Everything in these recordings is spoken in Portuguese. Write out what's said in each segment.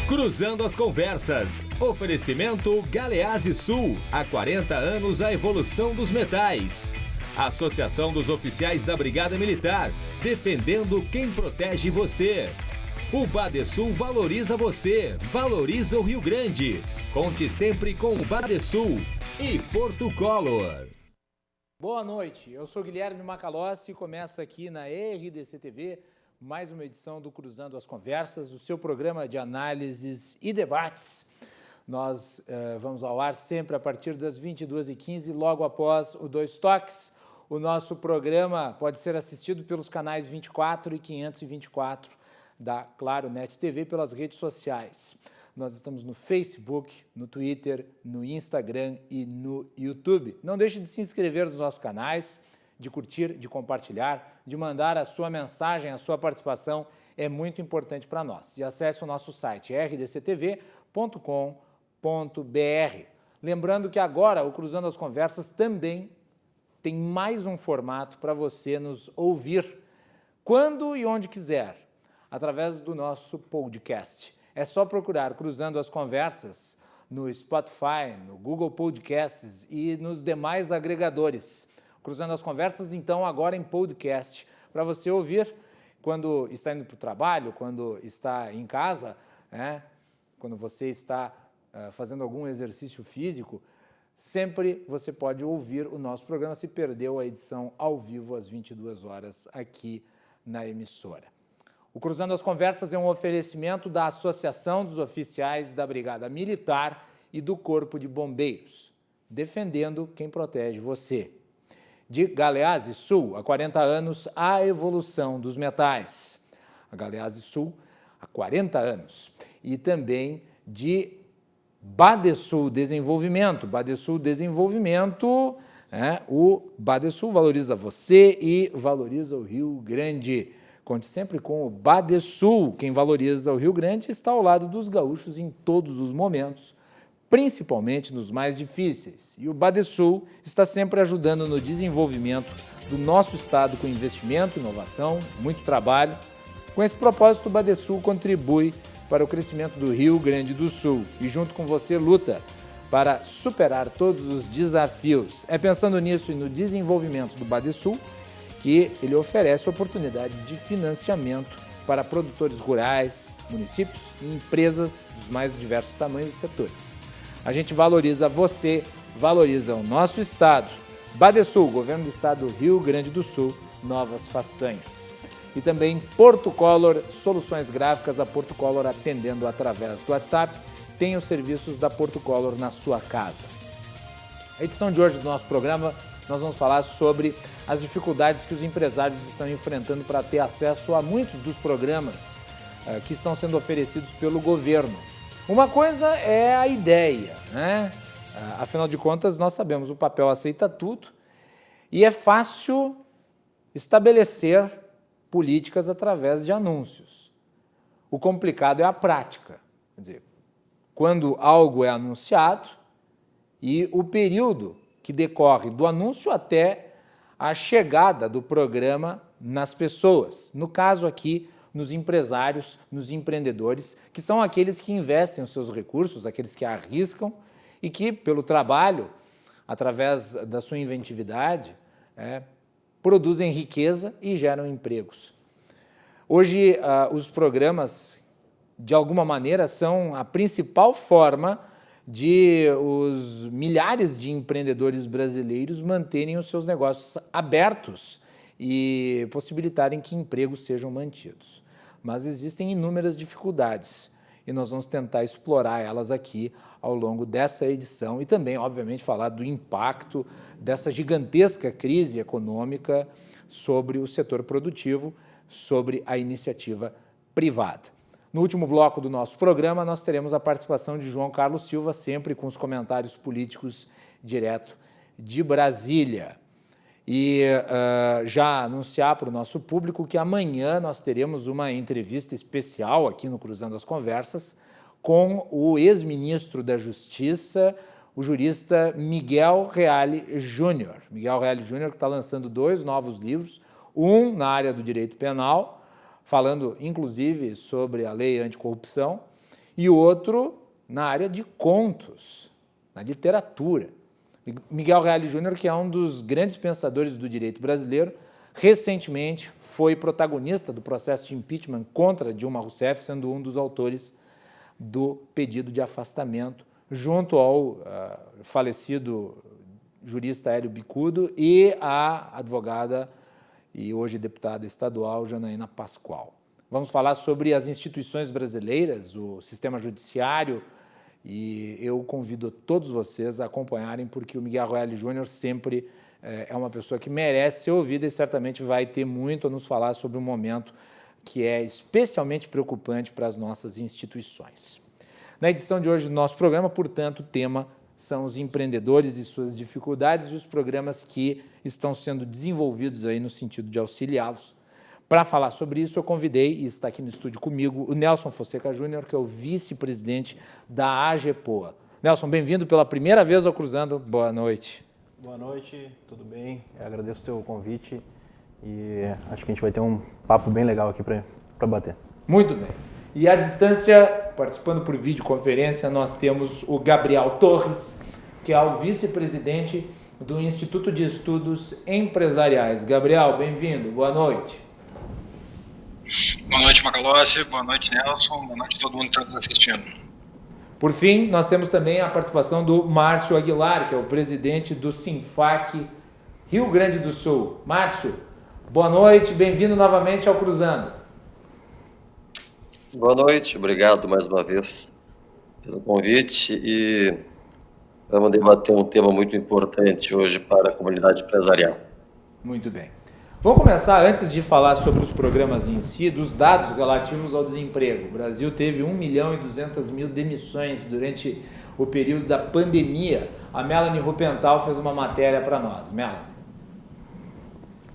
Cruzando as Conversas. Oferecimento Galeazzi Sul. Há 40 anos a evolução dos metais. Associação dos Oficiais da Brigada Militar. Defendendo quem protege você. O Badesul valoriza você. Valoriza o Rio Grande. Conte sempre com o Badesul. E Porto Color. Boa noite. Eu sou Guilherme Macalossi e começa aqui na RDC TV mais uma edição do Cruzando as Conversas, o seu programa de análises e debates. Nós vamos ao ar sempre a partir das 22h15, logo após o Dois Toques. O nosso programa pode ser assistido pelos canais 24 e 524 da Claro Net TV, pelas redes sociais. Nós estamos no Facebook, no Twitter, no Instagram e no YouTube. Não deixe de se inscrever nos nossos canais, de curtir, de compartilhar, de mandar a sua mensagem, a sua participação, é muito importante para nós. E acesse o nosso site rdctv.com.br. Lembrando que agora o Cruzando as Conversas também tem mais um formato para você nos ouvir quando e onde quiser, através do nosso podcast. É só procurar Cruzando as Conversas no Spotify, no Google Podcasts e nos demais agregadores. Cruzando as Conversas, então, agora em podcast, para você ouvir quando está indo para o trabalho, quando está em casa, quando você está fazendo algum exercício físico, sempre você pode ouvir o nosso programa se perdeu a edição ao vivo às 22 horas aqui na emissora. O Cruzando as Conversas é um oferecimento da Associação dos Oficiais da Brigada Militar e do Corpo de Bombeiros, defendendo quem protege você. De Galeazzi Sul, há 40 anos, a evolução dos metais. A Galeazzi Sul, há 40 anos. E também de Badesul Desenvolvimento. Badesul Desenvolvimento, o Badesul valoriza você e valoriza o Rio Grande. Conte sempre com o Badesul. Quem valoriza o Rio Grande está ao lado dos gaúchos em todos os momentos, principalmente nos mais difíceis. E o Badesul está sempre ajudando no desenvolvimento do nosso estado com investimento, inovação, muito trabalho. Com esse propósito, o Badesul contribui para o crescimento do Rio Grande do Sul e junto com você luta para superar todos os desafios. É pensando nisso e no desenvolvimento do Badesul que ele oferece oportunidades de financiamento para produtores rurais, municípios e empresas dos mais diversos tamanhos e setores. A gente valoriza você, valoriza o nosso estado. Badesul, Governo do Estado do Rio Grande do Sul, novas façanhas. E também Porto Color, soluções gráficas, a Porto Color atendendo através do WhatsApp. Tem os serviços da Porto Color na sua casa. A edição de hoje do nosso programa, nós vamos falar sobre as dificuldades que os empresários estão enfrentando para ter acesso a muitos dos programas que estão sendo oferecidos pelo governo. Uma coisa é a ideia, Afinal de contas, nós sabemos, o papel aceita tudo e é fácil estabelecer políticas através de anúncios. O complicado é a prática, quer dizer, quando algo é anunciado e o período que decorre do anúncio até a chegada do programa nas pessoas. No caso aqui, nos empresários, nos empreendedores, que são aqueles que investem os seus recursos, aqueles que arriscam e que, pelo trabalho, através da sua inventividade, produzem riqueza e geram empregos. Hoje, os programas, de alguma maneira, são a principal forma de os milhares de empreendedores brasileiros manterem os seus negócios abertos e possibilitarem que empregos sejam mantidos. Mas existem inúmeras dificuldades e nós vamos tentar explorar elas aqui ao longo dessa edição e também, obviamente, falar do impacto dessa gigantesca crise econômica sobre o setor produtivo, sobre a iniciativa privada. No último bloco do nosso programa, nós teremos a participação de João Carlos Silva, sempre com os comentários políticos direto de Brasília. E já anunciar para o nosso público que amanhã nós teremos uma entrevista especial aqui no Cruzando as Conversas com o ex-ministro da Justiça, o jurista Miguel Reale Júnior. Miguel Reale Júnior que está lançando 2 novos livros, um na área do direito penal, falando inclusive sobre a lei anticorrupção, e outro na área de contos, na literatura. Miguel Reale Júnior, que é um dos grandes pensadores do direito brasileiro, recentemente foi protagonista do processo de impeachment contra Dilma Rousseff, sendo um dos autores do pedido de afastamento, junto ao falecido jurista Hélio Bicudo e a advogada e hoje deputada estadual Janaína Pascoal. Vamos falar sobre as instituições brasileiras, o sistema judiciário, e eu convido todos vocês a acompanharem, porque o Miguel Reale Júnior sempre é uma pessoa que merece ser ouvida e certamente vai ter muito a nos falar sobre um momento que é especialmente preocupante para as nossas instituições. Na edição de hoje do nosso programa, portanto, o tema são os empreendedores e suas dificuldades e os programas que estão sendo desenvolvidos aí no sentido de auxiliá-los. Para falar sobre isso, eu convidei, e está aqui no estúdio comigo, o Nelson Fonseca Júnior, que é o vice-presidente da AGEPOA. Nelson, bem-vindo pela primeira vez ao Cruzando. Boa noite. Boa noite, tudo bem? Eu agradeço o teu convite e acho que a gente vai ter um papo bem legal aqui para bater. Muito bem. E à distância, participando por videoconferência, nós temos o Gabriel Torres, que é o vice-presidente do Instituto de Estudos Empresariais. Gabriel, bem-vindo. Boa noite. Boa noite, Macalossi. Boa noite, Nelson. Boa noite a todo mundo que está nos assistindo. Por fim, nós temos também a participação do Márcio Aguilar, que é o presidente do Sinfac Rio Grande do Sul. Márcio, boa noite, bem-vindo novamente ao Cruzando. Boa noite, obrigado mais uma vez pelo convite e vamos debater um tema muito importante hoje para a comunidade empresarial. Muito bem. Vamos começar, antes de falar sobre os programas em si, dos dados relativos ao desemprego. O Brasil teve 1.200.000 demissões durante o período da pandemia. A Melanie Rupental fez uma matéria para nós. Melanie.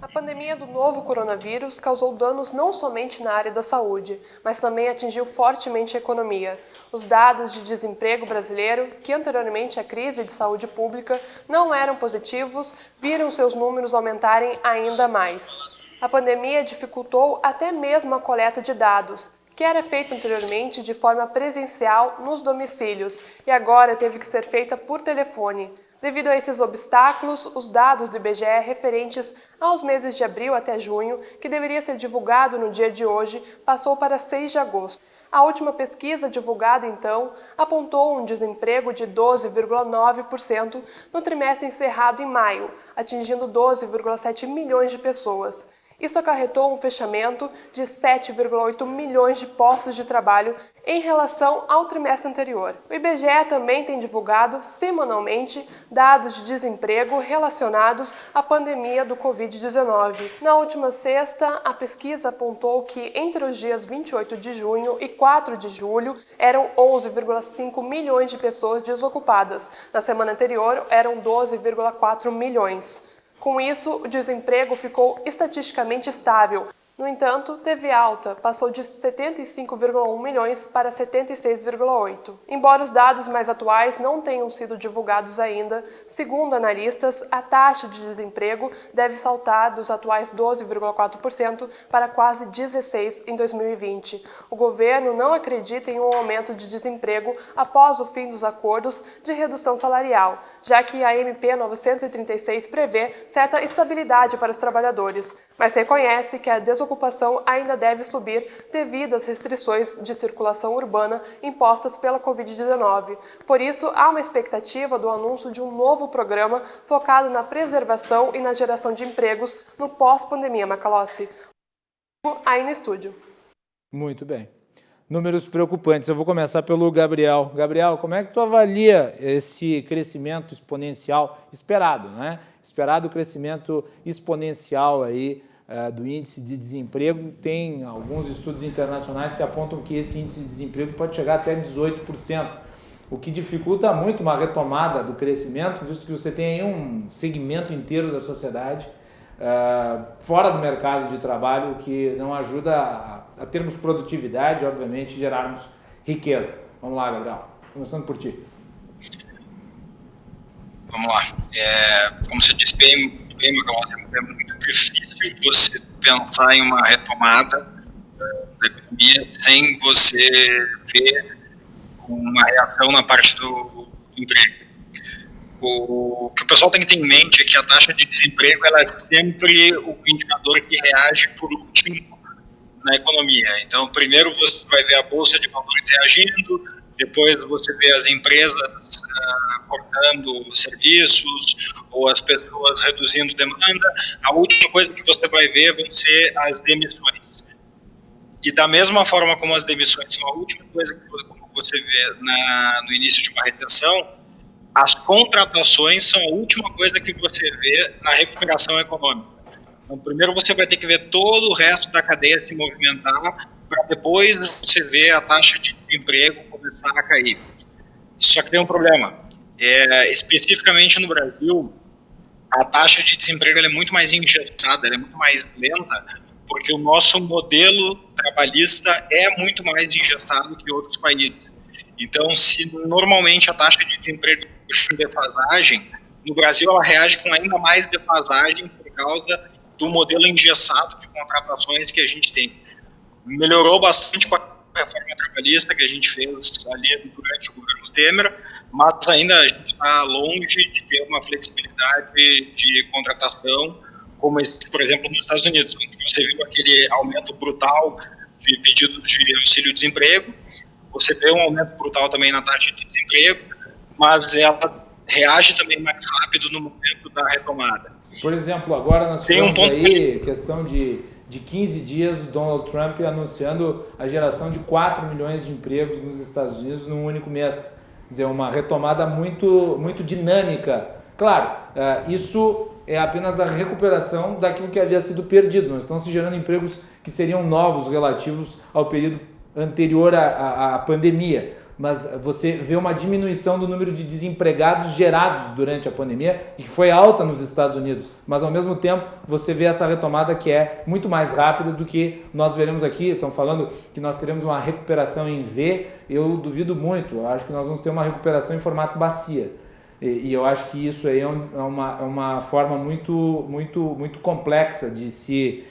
A pandemia do novo coronavírus causou danos não somente na área da saúde, mas também atingiu fortemente a economia. Os dados de desemprego brasileiro, que anteriormente à crise de saúde pública não eram positivos, viram seus números aumentarem ainda mais. A pandemia dificultou até mesmo a coleta de dados, que era feita anteriormente de forma presencial nos domicílios e agora teve que ser feita por telefone. Devido a esses obstáculos, os dados do IBGE referentes aos meses de abril até junho, que deveria ser divulgado no dia de hoje, passou para 6 de agosto. A última pesquisa divulgada, então, apontou um desemprego de 12,9% no trimestre encerrado em maio, atingindo 12,7 milhões de pessoas. Isso acarretou um fechamento de 7,8 milhões de postos de trabalho em relação ao trimestre anterior. O IBGE também tem divulgado semanalmente dados de desemprego relacionados à pandemia do Covid-19. Na última sexta, a pesquisa apontou que entre os dias 28 de junho e 4 de julho eram 11,5 milhões de pessoas desocupadas. Na semana anterior, eram 12,4 milhões. Com isso, o desemprego ficou estatisticamente estável. No entanto, teve alta, passou de 75,1 milhões para 76,8. Embora os dados mais atuais não tenham sido divulgados ainda, segundo analistas, a taxa de desemprego deve saltar dos atuais 12,4% para quase 16% em 2020. O governo não acredita em um aumento de desemprego após o fim dos acordos de redução salarial, já que a MP 936 prevê certa estabilidade para os trabalhadores, mas reconhece que a desocupação ainda deve subir devido às restrições de circulação urbana impostas pela Covid-19. Por isso, há uma expectativa do anúncio de um novo programa focado na preservação e na geração de empregos no pós-pandemia, Macalossi. Aí no estúdio. Muito bem. Números preocupantes. Eu vou começar pelo Gabriel. Gabriel, como é que tu avalia esse crescimento exponencial esperado, né? Esperado crescimento exponencial aí do índice de desemprego. Tem alguns estudos internacionais que apontam que esse índice de desemprego pode chegar até 18%, o que dificulta muito uma retomada do crescimento, visto que você tem aí um segmento inteiro da sociedade fora do mercado de trabalho, o que não ajuda a termos produtividade, obviamente, e gerarmos riqueza. Vamos lá, Gabriel, começando por ti. Vamos lá. Como você disse bem, é muito difícil você pensar em uma retomada da economia sem você ver uma reação na parte do emprego. O que o pessoal tem que ter em mente é que a taxa de desemprego ela é sempre o indicador que reage por último na economia. Então, primeiro você vai ver a bolsa de valores reagindo, depois você vê as empresas cortando serviços ou as pessoas reduzindo demanda. A última coisa que você vai ver vão ser as demissões. E da mesma forma como as demissões são a última coisa que você vê no início de uma recessão, as contratações são a última coisa que você vê na recuperação econômica. Então, primeiro você vai ter que ver todo o resto da cadeia se movimentar para depois você ver a taxa de desemprego começar a cair. Só que tem um problema. Especificamente no Brasil, a taxa de desemprego ela é muito mais engessada, ela é muito mais lenta, porque o nosso modelo trabalhista é muito mais engessado que outros países. Então, se normalmente a taxa de desemprego em defasagem, no Brasil ela reage com ainda mais defasagem por causa do modelo engessado de contratações que a gente tem. Melhorou bastante com a reforma trabalhista que a gente fez ali durante o governo Temer, mas ainda a gente está longe de ter uma flexibilidade de contratação, como, por exemplo, nos Estados Unidos, onde você viu aquele aumento brutal de pedidos de auxílio-desemprego, você vê um aumento brutal também na taxa de desemprego, mas ela reage também mais rápido no momento da retomada. Por exemplo, agora nós tivemos questão de 15 dias, o Donald Trump anunciando a geração de 4 milhões de empregos nos Estados Unidos num único mês. Quer dizer, uma retomada muito, muito dinâmica. Claro, isso é apenas a recuperação daquilo que havia sido perdido. Não estão se gerando empregos que seriam novos relativos ao período anterior à pandemia, mas você vê uma diminuição do número de desempregados gerados durante a pandemia e que foi alta nos Estados Unidos, mas ao mesmo tempo você vê essa retomada que é muito mais rápida do que nós veremos aqui. Estão falando que nós teremos uma recuperação em V, eu duvido muito, eu acho que nós vamos ter uma recuperação em formato bacia. E eu acho que isso aí é uma forma muito complexa de se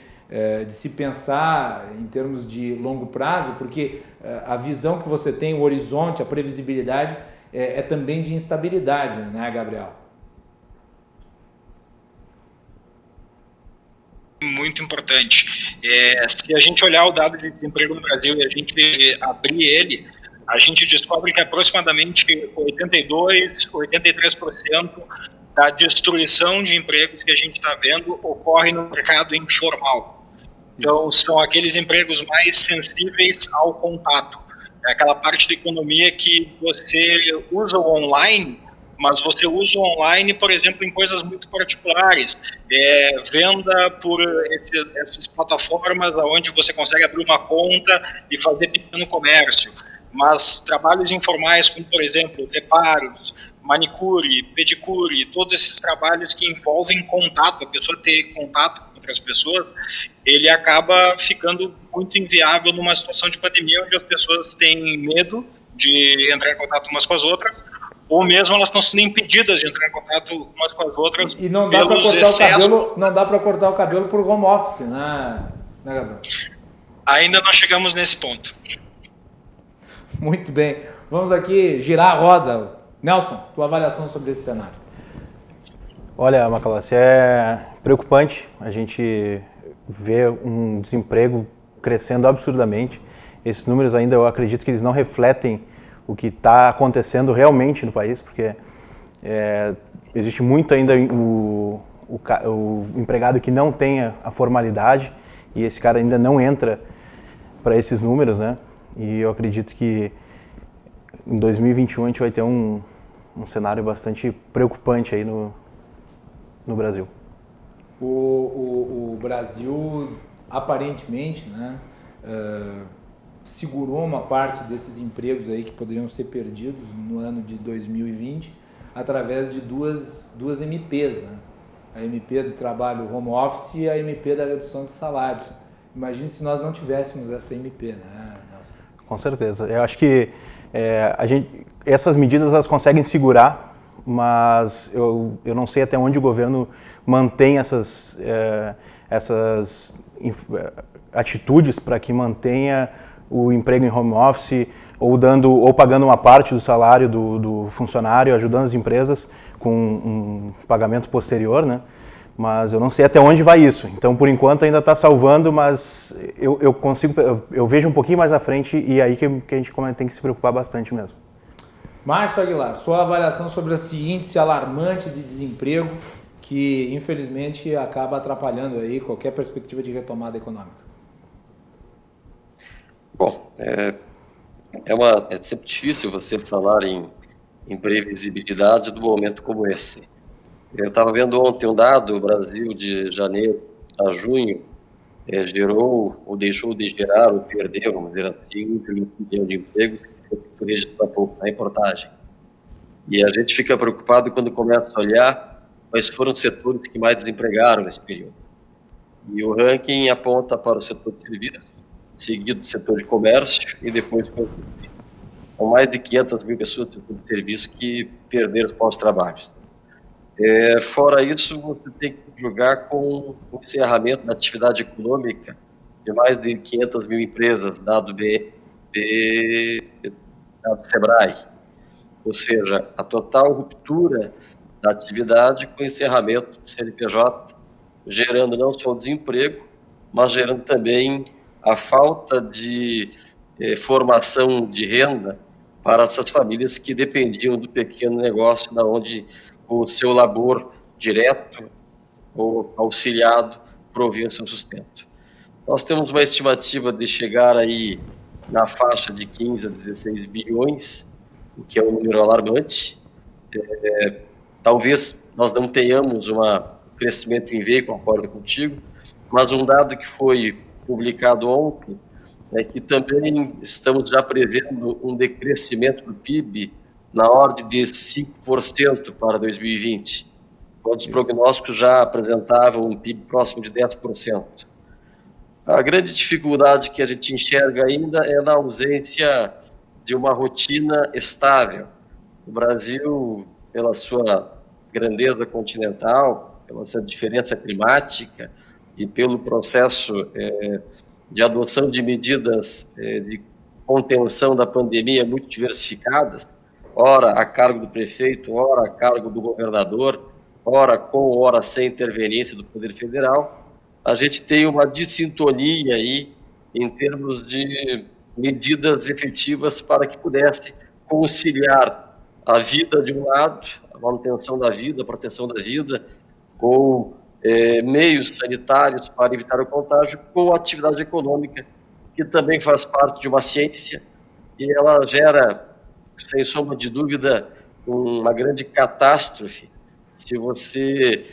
pensar em termos de longo prazo, porque a visão que você tem, o horizonte, a previsibilidade é também de instabilidade, né, Gabriel? Muito importante. Se a gente olhar o dado de desemprego no Brasil e a gente abrir ele, a gente descobre que aproximadamente 83% da destruição de empregos que a gente está vendo ocorre no mercado informal. Então, são aqueles empregos mais sensíveis ao contato. É aquela parte da economia que você usa o online, mas você usa o online, por exemplo, em coisas muito particulares. Venda por essas plataformas onde você consegue abrir uma conta e fazer pequeno comércio. Mas trabalhos informais, como, por exemplo, reparos, manicure, pedicure, todos esses trabalhos que envolvem contato, a pessoa ter contato com outras pessoas, ele acaba ficando muito inviável numa situação de pandemia onde as pessoas têm medo de entrar em contato umas com as outras, ou mesmo elas estão sendo impedidas de entrar em contato umas com as outras e não dá pelos excessos. Não dá para cortar o cabelo por home office, né, Gabriel? Ainda não chegamos nesse ponto. Muito bem. Vamos aqui girar a roda. Nelson, tua avaliação sobre esse cenário. Olha, Macalossi, é preocupante a gente ver um desemprego crescendo absurdamente. Esses números ainda eu acredito que eles não refletem o que está acontecendo realmente no país, porque existe muito ainda o empregado que não tem a formalidade e esse cara ainda não entra para esses números, né? E eu acredito que em 2021 a gente vai ter um cenário bastante preocupante aí no Brasil. O Brasil, aparentemente, né, segurou uma parte desses empregos aí que poderiam ser perdidos no ano de 2020 através de duas MPs, né? A MP do trabalho home office e a MP da redução de salários. Imagine se nós não tivéssemos essa MP, né, Nelson? Com certeza. Eu acho que essas medidas elas conseguem segurar, mas eu não sei até onde o governo mantém essas atitudes para que mantenha o emprego em home office, ou pagando uma parte do salário do funcionário, ajudando as empresas com um pagamento posterior, né? Mas eu não sei até onde vai isso. Então, por enquanto, ainda está salvando, mas eu vejo um pouquinho mais à frente e aí que a gente tem que se preocupar bastante mesmo. Márcio Aguilar, sua avaliação sobre esse índice alarmante de desemprego que, infelizmente, acaba atrapalhando aí qualquer perspectiva de retomada econômica. Bom, é sempre difícil você falar em previsibilidade do momento como esse. Eu estava vendo ontem um dado: o Brasil de janeiro a junho gerou, ou deixou de gerar, ou perdeu, vamos dizer assim, 1 milhão de empregos, que foi registrado há pouco na reportagem. E a gente fica preocupado quando começa a olhar quais foram os setores que mais desempregaram nesse período. E o ranking aponta para o setor de serviços, seguido do setor de comércio e depois do indústria. São mais de 500 mil pessoas do setor de serviço que perderam os pós-trabalhos. Fora isso, você tem que julgar com o encerramento da atividade econômica de mais de 500 mil empresas, dado Sebrae. Ou seja, a total ruptura da atividade com o encerramento do CNPJ, gerando não só o desemprego, mas gerando também a falta de formação de renda para essas famílias que dependiam do pequeno negócio, da onde o seu labor direto ou auxiliado provia seu sustento. Nós temos uma estimativa de chegar aí na faixa de 15 a 16 bilhões, o que é um número alarmante. Talvez nós não tenhamos um crescimento em V, concordo contigo, mas um dado que foi publicado ontem é que também estamos já prevendo um decrescimento do PIB na ordem de 5% para 2020, quando os prognósticos já apresentavam um PIB próximo de 10%. A grande dificuldade que a gente enxerga ainda é na ausência de uma rotina estável. O Brasil, pela sua grandeza continental, pela sua diferença climática e pelo processo de adoção de medidas de contenção da pandemia muito diversificadas, ora a cargo do prefeito, ora a cargo do governador, ora com, ora sem interferência do Poder Federal, a gente tem uma dissintonia aí em termos de medidas efetivas para que pudesse conciliar a vida de um lado, a manutenção da vida, a proteção da vida, com meios sanitários para evitar o contágio, com a atividade econômica, que também faz parte de uma ciência, e ela gera, sem sombra de dúvida, uma grande catástrofe se você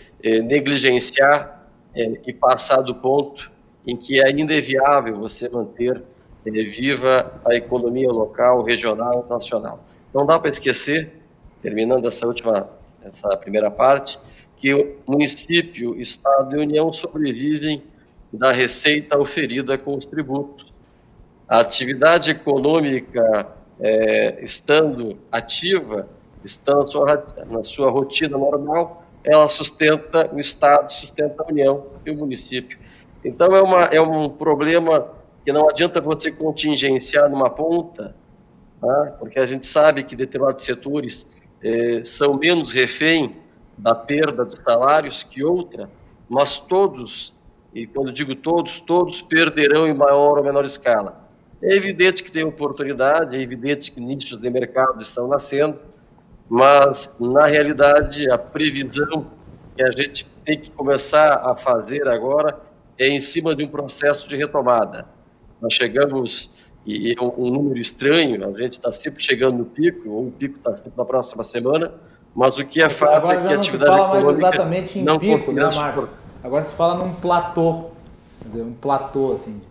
negligenciar e passar do ponto em que é inviável você manter viva a economia local, regional, nacional. Não dá para esquecer, terminando essa primeira parte, que o município, Estado e União sobrevivem da receita oferida com os tributos. A atividade econômica, estando ativa, estando na sua rotina normal, ela sustenta o Estado, sustenta a União e o município. Então, é um problema que não adianta você contingenciar numa ponta, tá? Porque a gente sabe que determinados setores são menos refém da perda dos salários que outra, mas todos, e quando digo todos, todos perderão em maior ou menor escala. É evidente que tem oportunidade, é evidente que nichos de mercado estão nascendo, mas, na realidade, a previsão que a gente tem que começar a fazer agora é em cima de um processo de retomada. Nós chegamos, e é um número estranho, a gente está sempre chegando no pico, ou o pico está sempre na próxima semana, mas o que é fato agora é que já a atividade econômica não se fala mais exatamente em pico, né, Márcio? Agora se fala num platô, quer dizer, um platô, assim,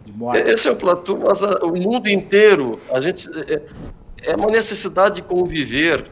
de morte. Esse é o platô, mas o mundo inteiro, a gente... É uma necessidade de conviver,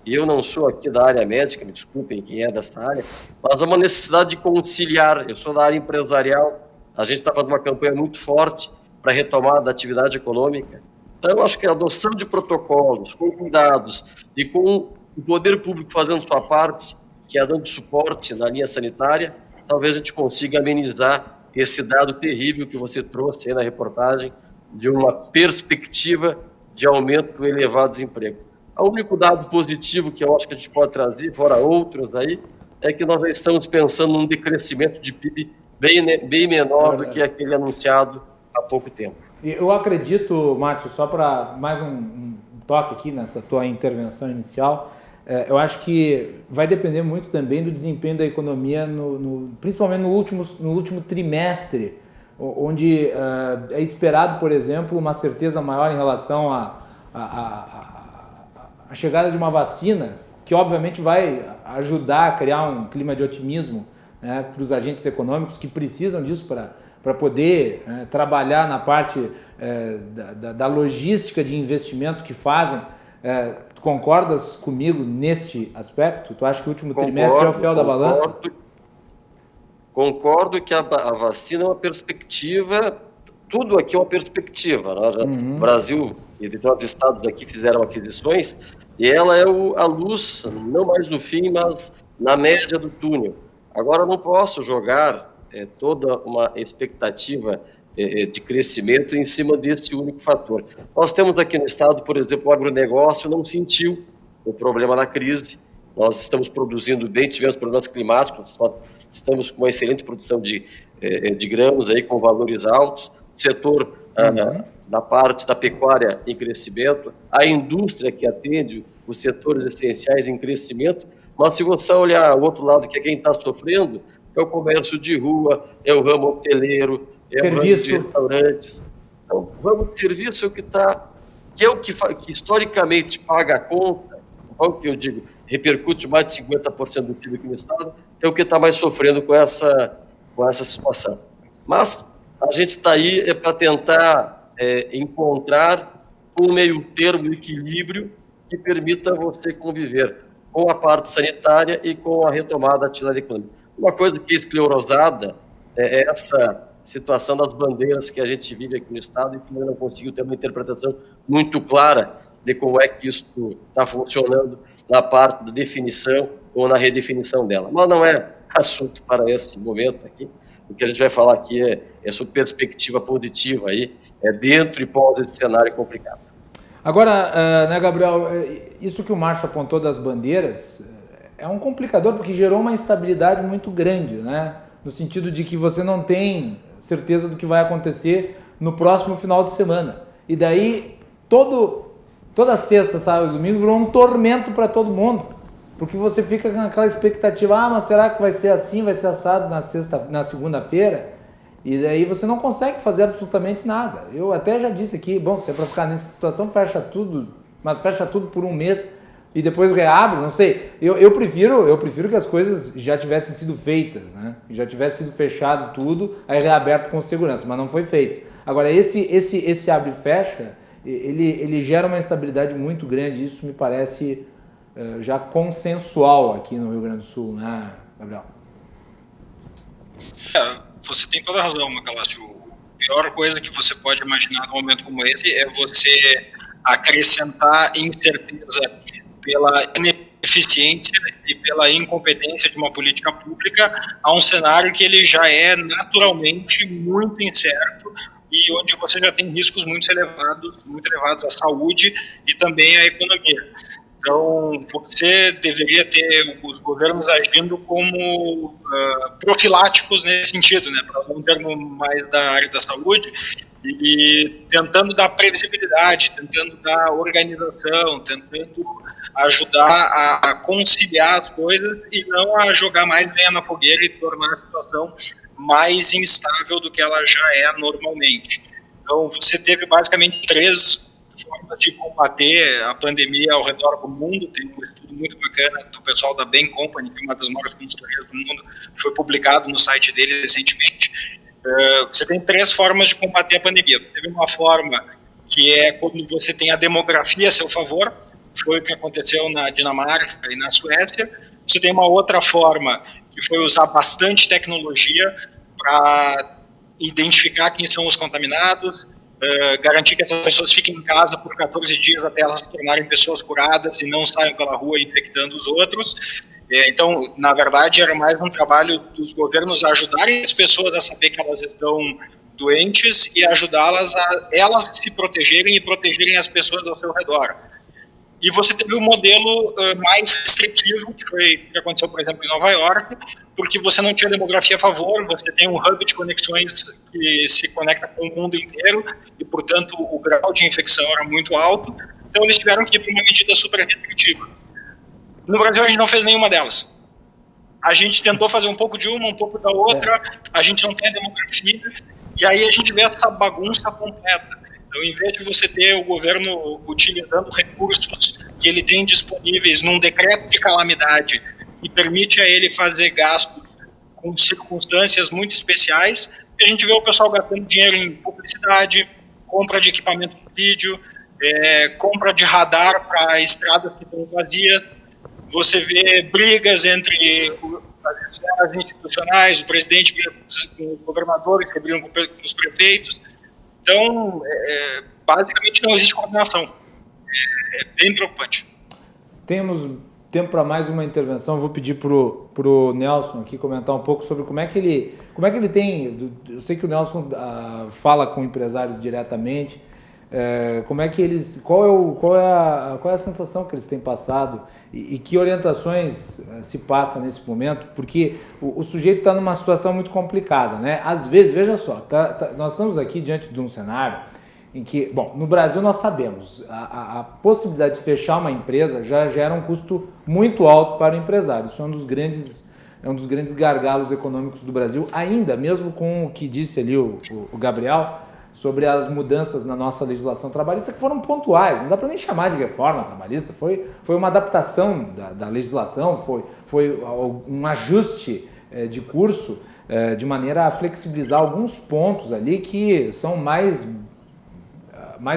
e eu não sou aqui da área médica, me desculpem quem é dessa área, mas é uma necessidade de conciliar. Eu sou da área empresarial, a gente está fazendo uma campanha muito forte para a retomada da atividade econômica. Então, eu acho que a adoção de protocolos, com cuidados e com o poder público fazendo sua parte, que é dando suporte na linha sanitária, talvez a gente consiga amenizar esse dado terrível que você trouxe aí na reportagem, de uma perspectiva de aumento elevado do desemprego. O único dado positivo que eu acho que a gente pode trazer, fora outros aí, é que nós já estamos pensando num decrescimento de PIB bem menor do que aquele anunciado há pouco tempo. Eu acredito, Márcio, só para mais um toque aqui nessa tua intervenção inicial, eu acho que vai depender muito também do desempenho da economia, principalmente no último trimestre, onde é esperado, por exemplo, uma certeza maior em relação à chegada de uma vacina, que obviamente vai ajudar a criar um clima de otimismo, né, para os agentes econômicos que precisam disso para poder trabalhar na parte da logística de investimento que fazem. Tu concordas comigo neste aspecto? Tu acha que o último trimestre é o fiel da balança? Concordo que a vacina é uma perspectiva, tudo aqui é uma perspectiva. O Brasil e determinados estados aqui fizeram aquisições e ela é a luz, não mais no fim, mas na média do túnel. Agora, eu não posso jogar toda uma expectativa de crescimento em cima desse único fator. Nós temos aqui no estado, por exemplo, o agronegócio não sentiu o problema da crise. Nós estamos produzindo bem, tivemos problemas climáticos, estamos com uma excelente produção de grãos aí, com valores altos. O setor da parte da pecuária em crescimento, a indústria que atende os setores essenciais em crescimento. Mas se você olhar o outro lado, que é quem está sofrendo, é o comércio de rua, é o ramo hoteleiro, é o ramo de restaurantes. Então, o ramo de serviço é o que historicamente paga a conta, que eu digo, repercute mais de 50% do PIB aqui no estado, é o que está mais sofrendo com essa situação. Mas a gente está aí para tentar encontrar um meio termo, um equilíbrio que permita você conviver com a parte sanitária e com a retomada da atividade econômica. Uma coisa que é esclerosada é essa situação das bandeiras que a gente vive aqui no estado e que ainda não conseguiu ter uma interpretação muito clara de como é que isso está funcionando na parte da definição ou na redefinição dela. Mas não é assunto para esse momento aqui. O que a gente vai falar aqui é sobre perspectiva positiva aí, dentro e pós esse cenário complicado. Agora, né, Gabriel, isso que o Márcio apontou das bandeiras é um complicador porque gerou uma instabilidade muito grande, né? No sentido de que você não tem certeza do que vai acontecer no próximo final de semana. E daí, toda sexta, sábado e domingo virou um tormento para todo mundo. Porque você fica com aquela expectativa, mas será que vai ser assim, vai ser assado na segunda-feira? E daí você não consegue fazer absolutamente nada. Eu até já disse aqui, bom, se é para ficar nessa situação, fecha tudo, mas fecha tudo por um mês e depois reabre, não sei. Eu prefiro que as coisas já tivessem sido feitas, né? Já tivesse sido fechado tudo, aí reaberto com segurança, mas não foi feito. Agora, esse abre e fecha, ele gera uma instabilidade muito grande, isso me parece já consensual aqui no Rio Grande do Sul, né, Gabriel? Você tem toda a razão, Macalossi. A pior coisa que você pode imaginar num momento como esse é você acrescentar incerteza pela ineficiência e pela incompetência de uma política pública a um cenário que ele já é naturalmente muito incerto e onde você já tem riscos muito elevados à saúde e também à economia. Então, você deveria ter os governos agindo como profiláticos nesse sentido, né, para usar um termo mais da área da saúde, e tentando dar previsibilidade, tentando dar organização, tentando ajudar a conciliar as coisas e não a jogar mais lenha na fogueira e tornar a situação mais instável do que ela já é normalmente. Então, você teve basicamente 3 formas de combater a pandemia ao redor do mundo. Tem um estudo muito bacana do pessoal da Bain Company, que é uma das maiores consultorias do mundo, que foi publicado no site dele recentemente. Você tem 3 formas de combater a pandemia. Você teve uma forma que é quando você tem a demografia a seu favor, foi o que aconteceu na Dinamarca e na Suécia. Você tem uma outra forma, que foi usar bastante tecnologia para identificar quem são os contaminados, garantir que essas pessoas fiquem em casa por 14 dias até elas se tornarem pessoas curadas e não saiam pela rua infectando os outros. Então, na verdade, era mais um trabalho dos governos ajudarem as pessoas a saber que elas estão doentes e ajudá-las a elas se protegerem e protegerem as pessoas ao seu redor. E você teve um modelo mais restritivo, que aconteceu, por exemplo, em Nova York, porque você não tinha demografia a favor, você tem um hub de conexões que se conecta com o mundo inteiro e, portanto, o grau de infecção era muito alto. Então, eles tiveram que ir para uma medida super restritiva. No Brasil, a gente não fez nenhuma delas. A gente tentou fazer um pouco de uma, um pouco da outra, a gente não tem a demografia, e aí a gente vê essa bagunça completa. Então, em vez de você ter o governo utilizando recursos que ele tem disponíveis num decreto de calamidade que permite a ele fazer gastos com circunstâncias muito especiais, a gente vê o pessoal gastando dinheiro em publicidade, compra de equipamento de vídeo, compra de radar para estradas que estão vazias. Você vê brigas entre as esferas institucionais, o presidente briga com os governadores, que brigam com os prefeitos. Então, basicamente não existe coordenação. É bem preocupante. Temos tempo para mais uma intervenção. Eu vou pedir pro Nelson aqui comentar um pouco sobre como é que ele tem. Eu sei que o Nelson fala com empresários diretamente. Como é que eles, qual é a sensação que eles têm passado e que orientações se passa nesse momento, porque o sujeito está numa situação muito complicada, né? Às vezes, veja só, nós estamos aqui diante de um cenário em que, bom, no Brasil nós sabemos, a possibilidade de fechar uma empresa já gera um custo muito alto para o empresário. Isso é um dos grandes gargalos econômicos do Brasil, ainda mesmo com o que disse ali o Gabriel, sobre as mudanças na nossa legislação trabalhista que foram pontuais, não dá para nem chamar de reforma trabalhista, foi uma adaptação da legislação, foi um ajuste de curso de maneira a flexibilizar alguns pontos ali que são mais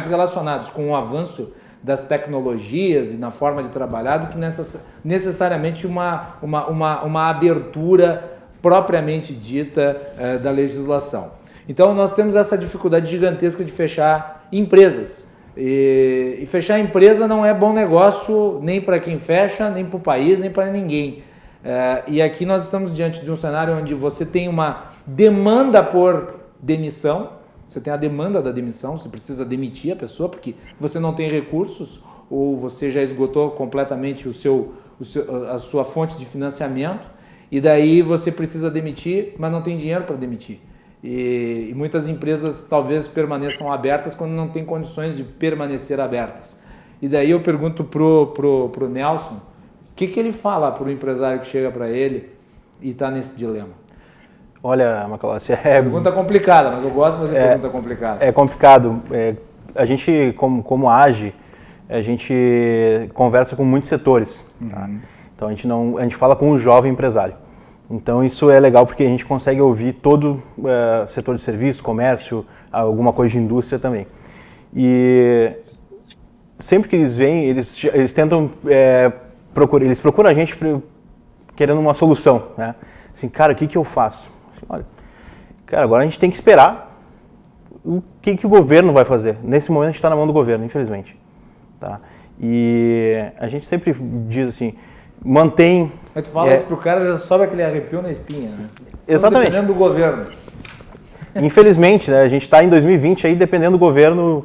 relacionados com o avanço das tecnologias e na forma de trabalhar do que necessariamente uma abertura propriamente dita da legislação. Então, nós temos essa dificuldade gigantesca de fechar empresas. E fechar empresa não é bom negócio nem para quem fecha, nem para o país, nem para ninguém. E aqui nós estamos diante de um cenário onde você tem uma demanda por demissão, você tem a demanda da demissão, você precisa demitir a pessoa porque você não tem recursos ou você já esgotou completamente a sua fonte de financiamento e daí você precisa demitir, mas não tem dinheiro para demitir. E muitas empresas talvez permaneçam abertas quando não tem condições de permanecer abertas. E daí eu pergunto pro Nelson, o que ele fala pro empresário que chega para ele e está nesse dilema? Olha, Macalossi, pergunta complicada, mas eu gosto de fazer pergunta complicada. É complicado. A gente, como age, a gente conversa com muitos setores. Tá? Então a gente fala com o jovem empresário. Então isso é legal porque a gente consegue ouvir todo o setor de serviço, comércio, alguma coisa de indústria também. E sempre que eles vêm, eles tentam eles procuram a gente querendo uma solução, né? Assim, cara, o que eu faço? Assim, olha, cara, agora a gente tem que esperar o que o governo vai fazer. Nesse momento a gente está na mão do governo, infelizmente. Tá? E a gente sempre diz assim, mantém... Aí tu fala isso pro cara, já sobe aquele arrepio na espinha, né? Exatamente. Dependendo do governo. Infelizmente, né, a gente está em 2020 aí dependendo do governo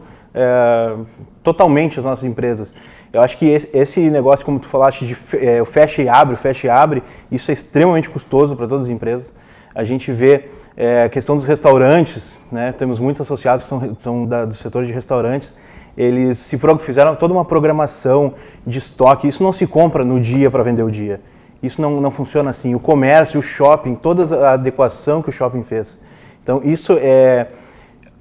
totalmente as nossas empresas. Eu acho que esse negócio, como tu falaste, de fecha e abre, isso é extremamente custoso para todas as empresas. A gente vê a questão dos restaurantes, né, temos muitos associados que são do setor de restaurantes, eles fizeram toda uma programação de estoque, isso não se compra no dia para vender o dia. Isso não funciona assim. O comércio, o shopping, toda a adequação que o shopping fez. Então, isso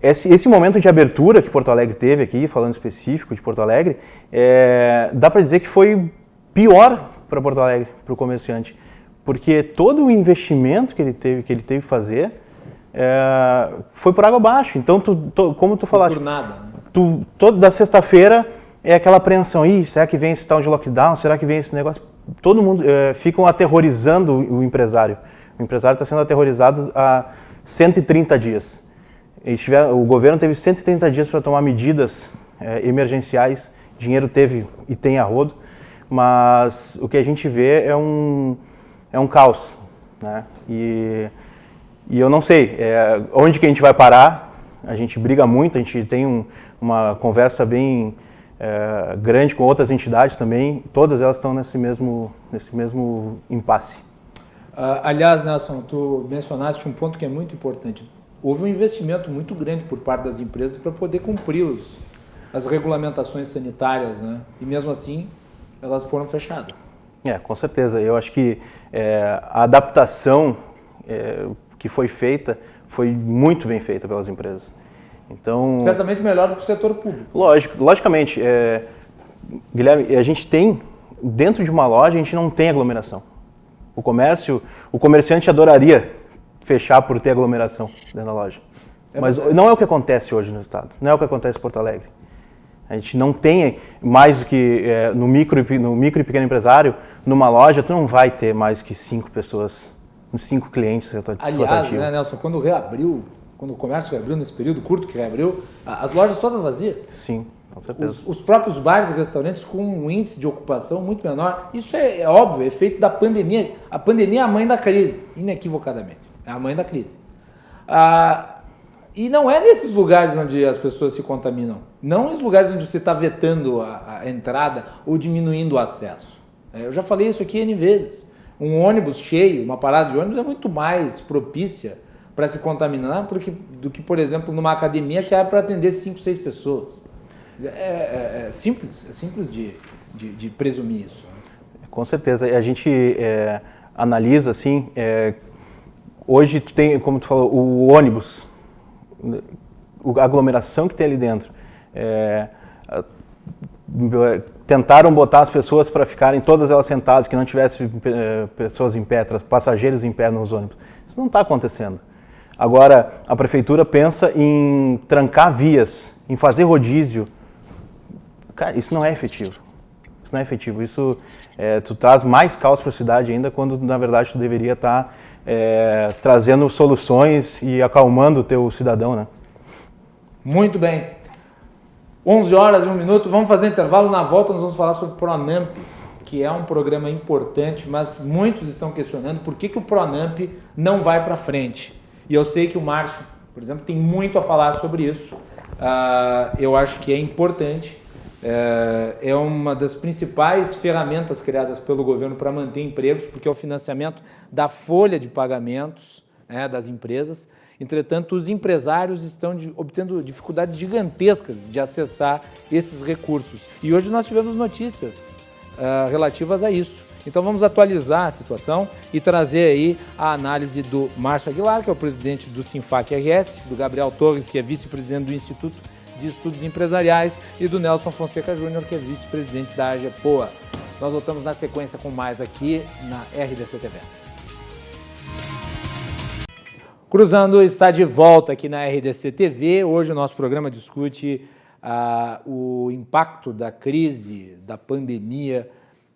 esse momento de abertura que Porto Alegre teve aqui, falando específico de Porto Alegre, dá para dizer que foi pior para Porto Alegre, para o comerciante. Porque todo o investimento que ele teve que fazer foi por água abaixo. Então, como tu falaste... Por nada. Toda sexta-feira é aquela apreensão. Será que vem esse tal de lockdown? Será que vem esse negócio? Todo mundo ficam aterrorizando o empresário. O empresário está sendo aterrorizado há 130 dias. O governo teve 130 dias para tomar medidas emergenciais. Dinheiro teve e tem a rodo. mas o que a gente vê é um caos, né? E eu não sei onde que a gente vai parar. A gente briga muito, a gente tem uma conversa bem grande com outras entidades também, todas elas estão nesse mesmo impasse. Aliás, Nelson, tu mencionaste um ponto que é muito importante. Houve um investimento muito grande por parte das empresas para poder cumprir as regulamentações sanitárias, né? E mesmo assim, elas foram fechadas. Com certeza. Eu acho que a adaptação que foi feita foi muito bem feita pelas empresas. Então, certamente melhor do que o setor público. Logicamente. Guilherme, a gente tem, dentro de uma loja, a gente não tem aglomeração. O comerciante adoraria fechar por ter aglomeração dentro da loja. Mas não é o que acontece hoje no estado, não é o que acontece em Porto Alegre. A gente não tem mais do que no micro e pequeno empresário, numa loja, tu não vai ter mais que 5 pessoas, 5 clientes. Aliás, né, Nelson, quando o comércio reabriu nesse período curto que reabriu, as lojas todas vazias. Sim, com certeza. Os próprios bares e restaurantes com um índice de ocupação muito menor. Isso é óbvio, é efeito da pandemia. A pandemia é a mãe da crise, inequivocadamente. É a mãe da crise. E não é nesses lugares onde as pessoas se contaminam. Não nos lugares onde você está vetando a entrada ou diminuindo o acesso. Eu já falei isso aqui N vezes. Um ônibus cheio, uma parada de ônibus é muito mais propícia para se contaminar do que, por exemplo, numa academia que é para atender 5, 6 pessoas. É simples de presumir isso. Com certeza. A gente analisa assim, hoje tu tem, como tu falou, o ônibus, a aglomeração que tem ali dentro. Tentaram botar as pessoas para ficarem todas elas sentadas, que não tivesse pessoas em pé, passageiros em pé nos ônibus. Isso não está acontecendo. Agora, a prefeitura pensa em trancar vias, em fazer rodízio. Cara, isso não é efetivo. Isso não é efetivo. Isso, tu traz mais caos para a cidade ainda, quando, na verdade, tu deveria estar trazendo soluções e acalmando o teu cidadão, né? Muito bem. 11 horas e 1 minuto, vamos fazer intervalo. Na volta nós vamos falar sobre o Pronamp, que é um programa importante, mas muitos estão questionando por que o Pronamp não vai para frente. E eu sei que o Márcio, por exemplo, tem muito a falar sobre isso. Eu acho que é importante. É uma das principais ferramentas criadas pelo governo para manter empregos, porque é o financiamento da folha de pagamentos das empresas. Entretanto, os empresários estão obtendo dificuldades gigantescas de acessar esses recursos. E hoje nós tivemos notícias relativas a isso. Então vamos atualizar a situação e trazer aí a análise do Márcio Aguilar, que é o presidente do Sinfac-RS, do Gabriel Torres, que é vice-presidente do Instituto de Estudos Empresariais, e do Nelson Fonseca Júnior, que é vice-presidente da AGEPOA. Nós voltamos na sequência com mais aqui na RDC TV. Cruzando está de volta aqui na RDC TV. Hoje o nosso programa discute o impacto da crise, da pandemia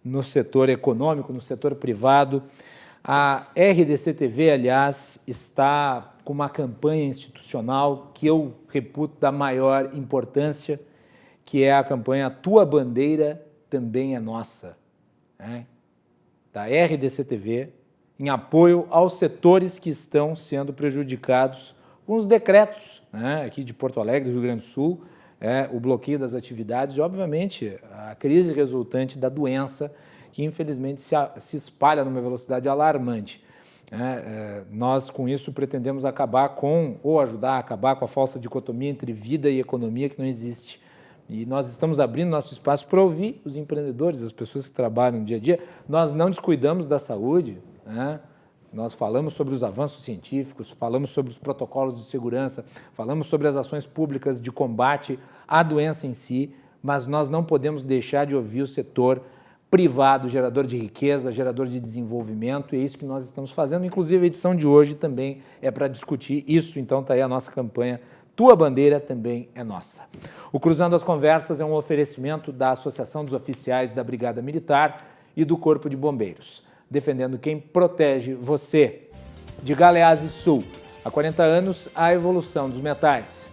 no setor econômico, no setor privado. A RDC TV, aliás, está com uma campanha institucional que eu reputo da maior importância, que é a campanha Tua Bandeira Também é Nossa, né? Da RDC TV, em apoio aos setores que estão sendo prejudicados com os decretos, né, aqui de Porto Alegre, do Rio Grande do Sul, o bloqueio das atividades e, obviamente, a crise resultante da doença que, infelizmente, se espalha numa velocidade alarmante. Nós, com isso, pretendemos acabar ou ajudar a acabar com a falsa dicotomia entre vida e economia que não existe. E nós estamos abrindo nosso espaço para ouvir os empreendedores, as pessoas que trabalham no dia a dia. Nós não descuidamos da saúde, né? Nós falamos sobre os avanços científicos, falamos sobre os protocolos de segurança, falamos sobre as ações públicas de combate à doença em si, mas nós não podemos deixar de ouvir o setor privado, gerador de riqueza, gerador de desenvolvimento, e é isso que nós estamos fazendo. Inclusive, a edição de hoje também é para discutir isso, então está aí a nossa campanha Tua Bandeira Também é Nossa. O Cruzando as Conversas é um oferecimento da Associação dos Oficiais da Brigada Militar e do Corpo de Bombeiros, defendendo quem protege você. De Galeazzi Sul, há 40 anos, a evolução dos metais.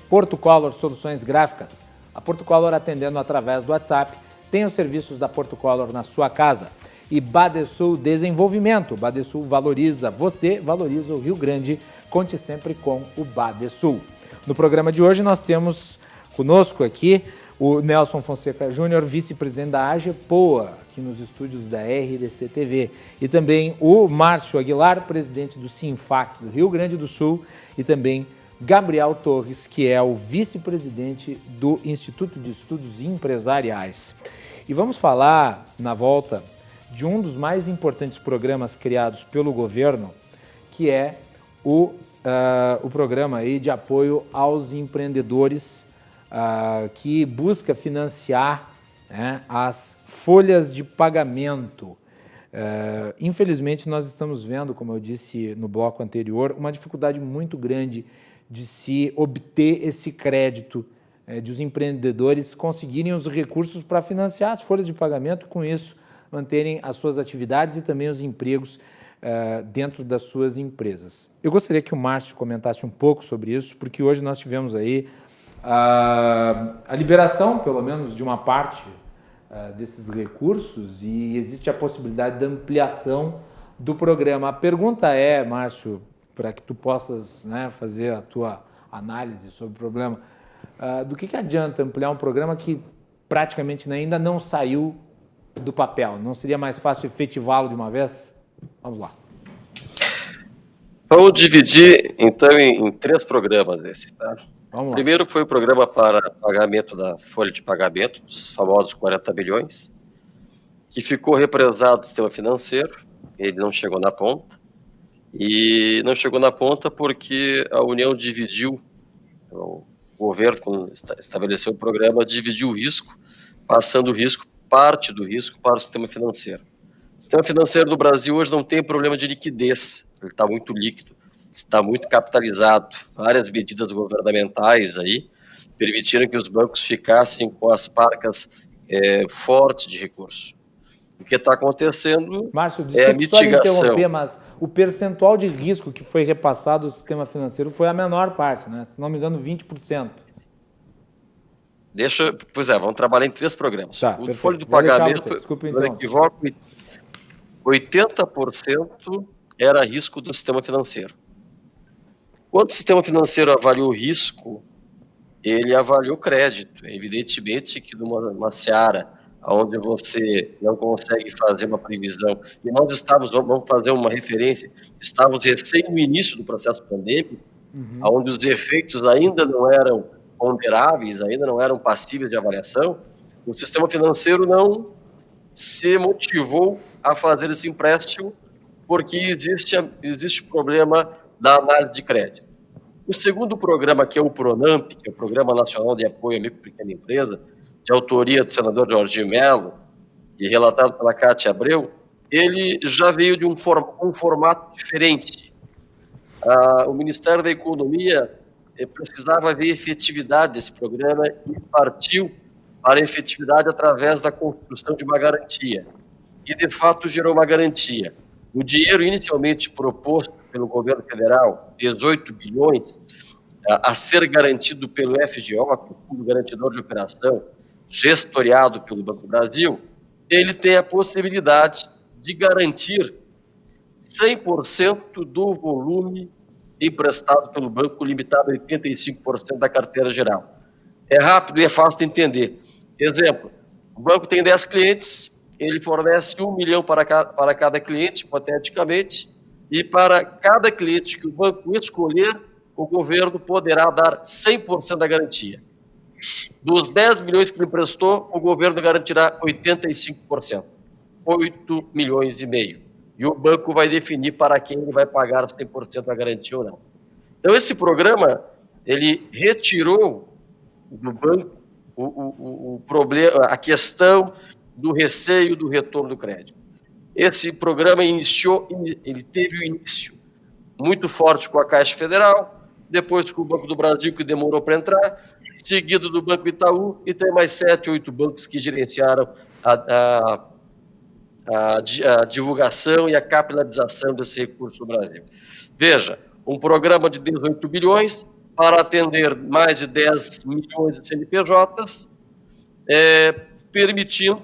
Porto Color Soluções Gráficas, a Porto Color atendendo através do WhatsApp tem os serviços da Porto Color na sua casa. E Badesul Desenvolvimento. Badesul valoriza você, valoriza o Rio Grande. Conte sempre com o Badesul. No programa de hoje nós temos conosco aqui o Nelson Fonseca Júnior, vice-presidente da AGEPOA, aqui nos estúdios da RDC TV. E também o Márcio Aguilar, presidente do Sinfac do Rio Grande do Sul. E também Gabriel Torres, que é o vice-presidente do Instituto de Estudos Empresariais. E vamos falar, na volta, de um dos mais importantes programas criados pelo governo, que é o programa aí de apoio aos empreendedores, que busca financiar, né, as folhas de pagamento. Infelizmente, nós estamos vendo, como eu disse no bloco anterior, uma dificuldade muito grande de se obter esse crédito, de os empreendedores conseguirem os recursos para financiar as folhas de pagamento e, com isso, manterem as suas atividades e também os empregos dentro das suas empresas. Eu gostaria que o Márcio comentasse um pouco sobre isso, porque hoje nós tivemos aí a liberação, pelo menos, de uma parte desses recursos e existe a possibilidade de ampliação do programa. A pergunta é, Márcio, para que tu possas, né, fazer a tua análise sobre o problema, do que adianta ampliar um programa que praticamente ainda não saiu do papel? Não seria mais fácil efetivá-lo de uma vez? Vamos lá. Vamos dividir, então, em 3 programas esse, tá? Vamos lá. Primeiro foi o programa para pagamento da folha de pagamento, dos famosos 40 bilhões, que ficou represado do sistema financeiro, ele não chegou na ponta, e não chegou na ponta porque a União dividiu, o governo, quando estabeleceu o programa, dividiu o risco, passando o risco, parte do risco, para o sistema financeiro. O sistema financeiro do Brasil hoje não tem problema de liquidez, ele está muito líquido, está muito capitalizado. Várias medidas governamentais aí permitiram que os bancos ficassem com as parcas fortes de recursos. O que está acontecendo, Márcio, é a desculpe mitigação. só interromper, mas o percentual de risco que foi repassado ao sistema financeiro foi a menor parte, né? Se não me engano, 20%. Pois é, vamos trabalhar em 3 programas. Tá, o perfeito. folha de Vou deixar pagamento, você. Desculpa, não então. equivoco, 80% era risco do sistema financeiro. Quando o sistema financeiro avaliou o risco, ele avaliou o crédito. Evidentemente que numa seara onde você não consegue fazer uma previsão, e nós estávamos, vamos fazer uma referência, estávamos recém no início do processo pandêmico, onde os efeitos ainda não eram ponderáveis, ainda não eram passíveis de avaliação, o sistema financeiro não se motivou a fazer esse empréstimo porque existe o problema da análise de crédito. O segundo programa, que é o PRONAMP, que é o Programa Nacional de Apoio à Micro e Pequena Empresa, de autoria do senador Jorginho Melo e relatado pela Cátia Abreu, ele já veio de um formato diferente. O Ministério da Economia precisava ver efetividade desse programa e partiu para a efetividade através da construção de uma garantia. E, de fato, gerou uma garantia. O dinheiro inicialmente proposto pelo governo federal, 18 bilhões, a ser garantido pelo FGO, que é o Fundo Garantidor de Operação, gestoriado pelo Banco do Brasil, ele tem a possibilidade de garantir 100% do volume emprestado pelo banco, limitado a 85% da carteira geral. É rápido e é fácil de entender. Exemplo, o banco tem 10 clientes, ele fornece 1 milhão para cada cliente, hipoteticamente, e para cada cliente que o banco escolher, o governo poderá dar 100% da garantia. Dos 10 milhões que ele emprestou, o governo garantirá 85%, 8 milhões e meio. E o banco vai definir para quem ele vai pagar 100% da garantia ou não. Então, esse programa, ele retirou do banco o problema, a questão do receio do retorno do crédito. Esse programa ele teve o início muito forte com a Caixa Federal, depois com o Banco do Brasil, que demorou para entrar, seguido do Banco Itaú, e tem mais 7, 8 bancos que gerenciaram a divulgação e a capilarização desse recurso no Brasil. Veja, um programa de 18 bilhões para atender mais de 10 milhões de CNPJs, permitindo,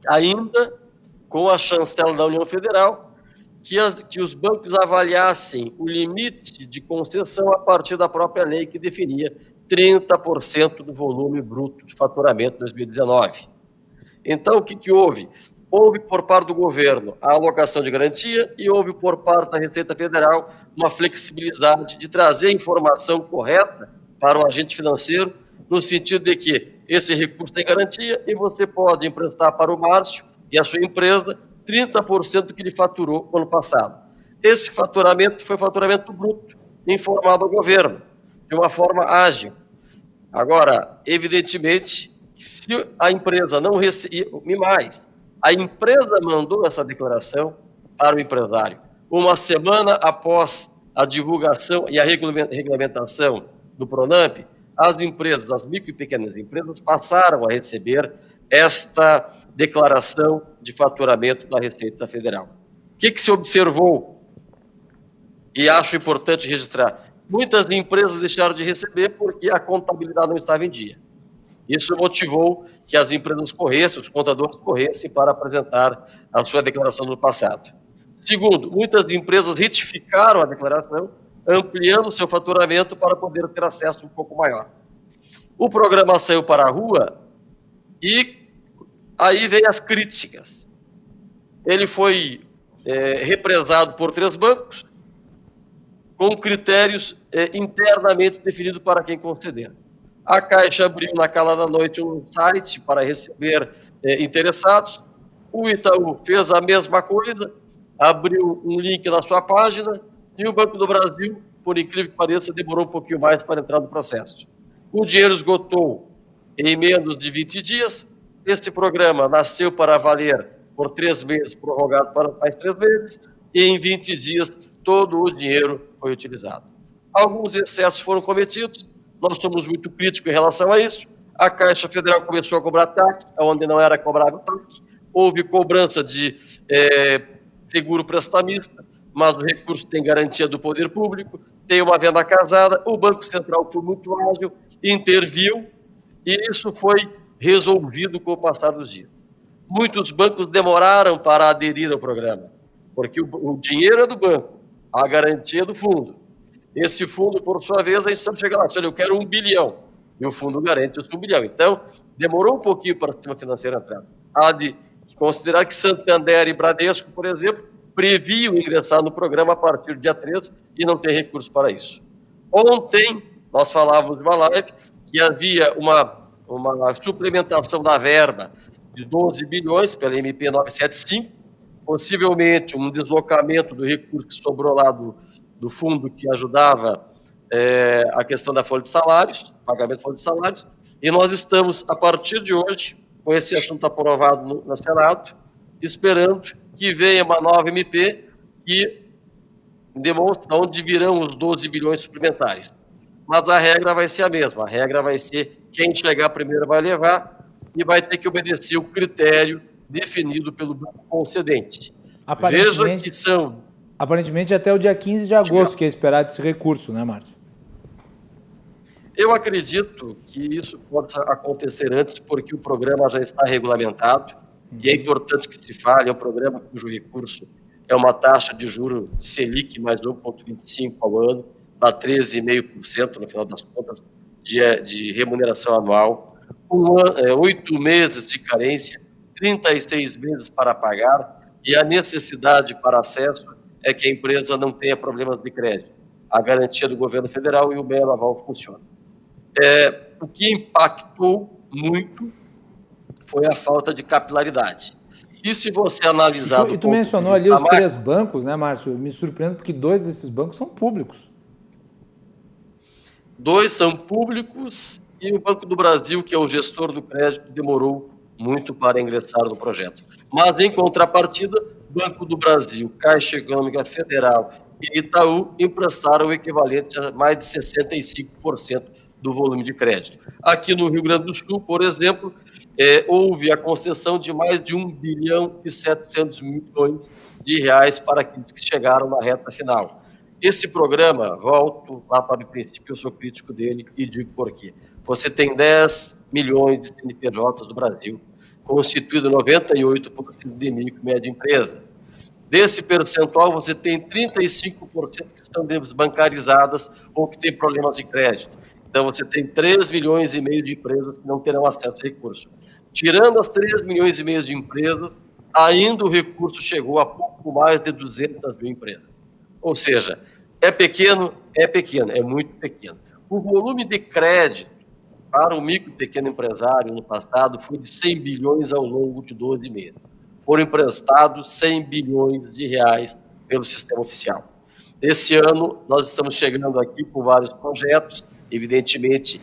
ainda com a chancela da União Federal, que os bancos avaliassem o limite de concessão a partir da própria lei que definia 30% do volume bruto de faturamento de 2019. Então, o que houve? Houve por parte do governo a alocação de garantia e houve por parte da Receita Federal uma flexibilidade de trazer a informação correta para o agente financeiro, no sentido de que esse recurso tem garantia e você pode emprestar para o Márcio e a sua empresa 30% do que ele faturou no ano passado. Esse faturamento foi faturamento bruto, informado ao governo, de uma forma ágil. Agora, evidentemente, se a empresa não recebeu mais, a empresa mandou essa declaração para o empresário. Uma semana após a divulgação e a regulamentação do PRONAMP, as empresas, as micro e pequenas empresas, passaram a receber esta declaração de faturamento da Receita Federal. O que se observou? E acho importante registrar. Muitas empresas deixaram de receber porque a contabilidade não estava em dia. Isso motivou que as empresas corressem, os contadores corressem para apresentar a sua declaração do passado. Segundo, muitas empresas retificaram a declaração, ampliando seu faturamento para poder ter acesso um pouco maior. O programa saiu para a rua e aí vem as críticas. Ele foi represado por 3 bancos, com critérios internamente definidos para quem conceder. A Caixa abriu na cala da noite um site para receber interessados. O Itaú fez a mesma coisa, abriu um link na sua página e o Banco do Brasil, por incrível que pareça, demorou um pouquinho mais para entrar no processo. O dinheiro esgotou em menos de 20 dias. Esse programa nasceu para valer por 3 meses, prorrogado para mais 3 meses, e em 20 dias todo o dinheiro foi utilizado. Alguns excessos foram cometidos, nós somos muito críticos em relação a isso. A Caixa Federal começou a cobrar TAC, onde não era cobrável TAC. Houve cobrança de seguro prestamista, mas o recurso tem garantia do poder público, tem uma venda casada, o Banco Central foi muito ágil, interviu, e isso foi resolvido com o passar dos dias. Muitos bancos demoraram para aderir ao programa, porque o dinheiro é do banco, a garantia é do fundo. Esse fundo, por sua vez, a instituição chega lá, olha, eu quero 1 bilhão, e o fundo garante esse 1 bilhão. Então, demorou um pouquinho para o sistema financeiro entrar. Há de considerar que Santander e Bradesco, por exemplo, previam ingressar no programa a partir do dia 13 e não tem recurso para isso. Ontem, nós falávamos de uma live que havia uma suplementação da verba de 12 bilhões pela MP 975, possivelmente um deslocamento do recurso que sobrou lá do fundo que ajudava a questão da folha de salários, pagamento da folha de salários, e nós estamos, a partir de hoje, com esse assunto aprovado no Senado, esperando que venha uma nova MP que demonstre onde virão os 12 bilhões suplementares. Mas a regra vai ser a mesma, a regra vai ser quem chegar primeiro vai levar e vai ter que obedecer o critério definido pelo banco concedente. Veja que são... Aparentemente até o dia 15 de agosto que é esperado esse recurso, né, Márcio? Eu acredito que isso pode acontecer antes, porque o programa já está regulamentado, e é importante que se fale, é um programa cujo recurso é uma taxa de juros Selic mais 1,25 ao ano, dá 13,5% no final das contas de remuneração anual, 8 meses de carência, 36 meses para pagar, e a necessidade para acesso é que a empresa não tenha problemas de crédito. A garantia do governo federal e o meio aval funciona. O que impactou muito foi a falta de capilaridade. E se você analisar... E tu mencionou ali os 3 bancos, né, Márcio? Me surpreende porque 2 desses bancos são públicos. 2 são públicos e o Banco do Brasil, que é o gestor do crédito, demorou muito para ingressar no projeto. Mas, em contrapartida, Banco do Brasil, Caixa Econômica Federal e Itaú emprestaram o equivalente a mais de 65% do volume de crédito. Aqui no Rio Grande do Sul, por exemplo, houve a concessão de mais de 1 bilhão e 700 milhões de reais para aqueles que chegaram na reta final. Esse programa, volto lá para o princípio, eu sou crítico dele e digo por quê. Você tem 10 milhões de CNPJs no Brasil, constituído 98% de micro e média empresa. Desse percentual, você tem 35% que estão desbancarizadas ou que têm problemas de crédito. Então, você tem 3 milhões e meio de empresas que não terão acesso a recurso. Tirando as 3 milhões e meio de empresas, ainda o recurso chegou a pouco mais de 200 mil empresas. Ou seja, é pequeno, é muito pequeno. O volume de crédito para o micro e pequeno empresário no passado foi de 100 bilhões ao longo de 12 meses. Foram emprestados 100 bilhões de reais pelo sistema oficial. Esse ano, nós estamos chegando aqui com vários projetos, evidentemente,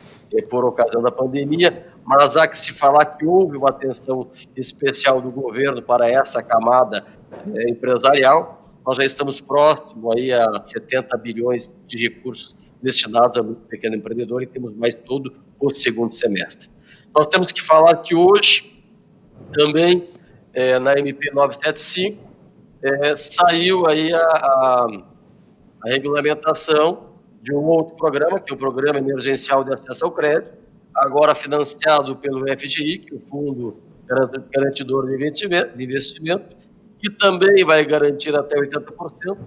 por ocasião da pandemia, mas há que se falar que houve uma atenção especial do governo para essa camada empresarial. Nós já estamos próximos aí a 70 bilhões de recursos destinados ao pequeno empreendedor e temos mais todo o segundo semestre. Nós temos que falar que hoje, também, na MP 975, saiu aí a regulamentação de um outro programa, que é o Programa Emergencial de Acesso ao Crédito, agora financiado pelo FGI, que é o Fundo Garantidor de Investimento, que também vai garantir até 80%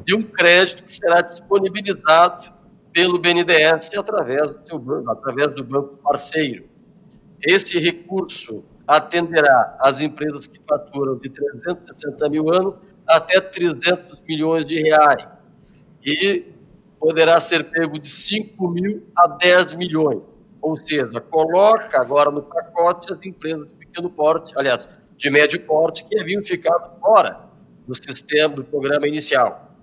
de um crédito que será disponibilizado pelo BNDES através do seu banco, através do banco parceiro. Esse recurso atenderá as empresas que faturam de 360 mil anos até 300 milhões de reais e poderá ser pego de 5 mil a 10 milhões. Ou seja, coloca agora no pacote as empresas de pequeno porte, aliás, de médio porte, que haviam ficado fora do sistema, do programa inicial.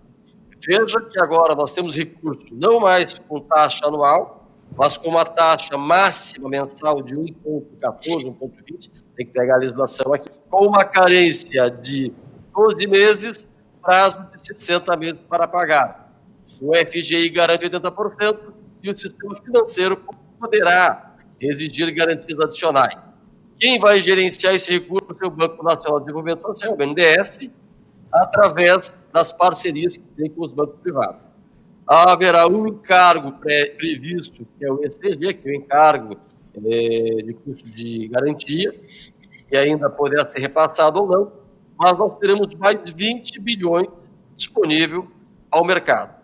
Veja que agora nós temos recurso não mais com taxa anual, mas com uma taxa máxima mensal de 1,14, 1,20, tem que pegar a legislação aqui, com uma carência de 12 meses, prazo de 60 meses para pagar. O FGI garante 80% e o sistema financeiro poderá exigir garantias adicionais. Quem vai gerenciar esse recurso é o Banco Nacional de Desenvolvimento Social, o BNDES, através das parcerias que tem com os bancos privados. Haverá um encargo previsto, que é o ECG, que é o encargo de custo de garantia, que ainda poderá ser repassado ou não, mas nós teremos mais 20 bilhões disponível ao mercado.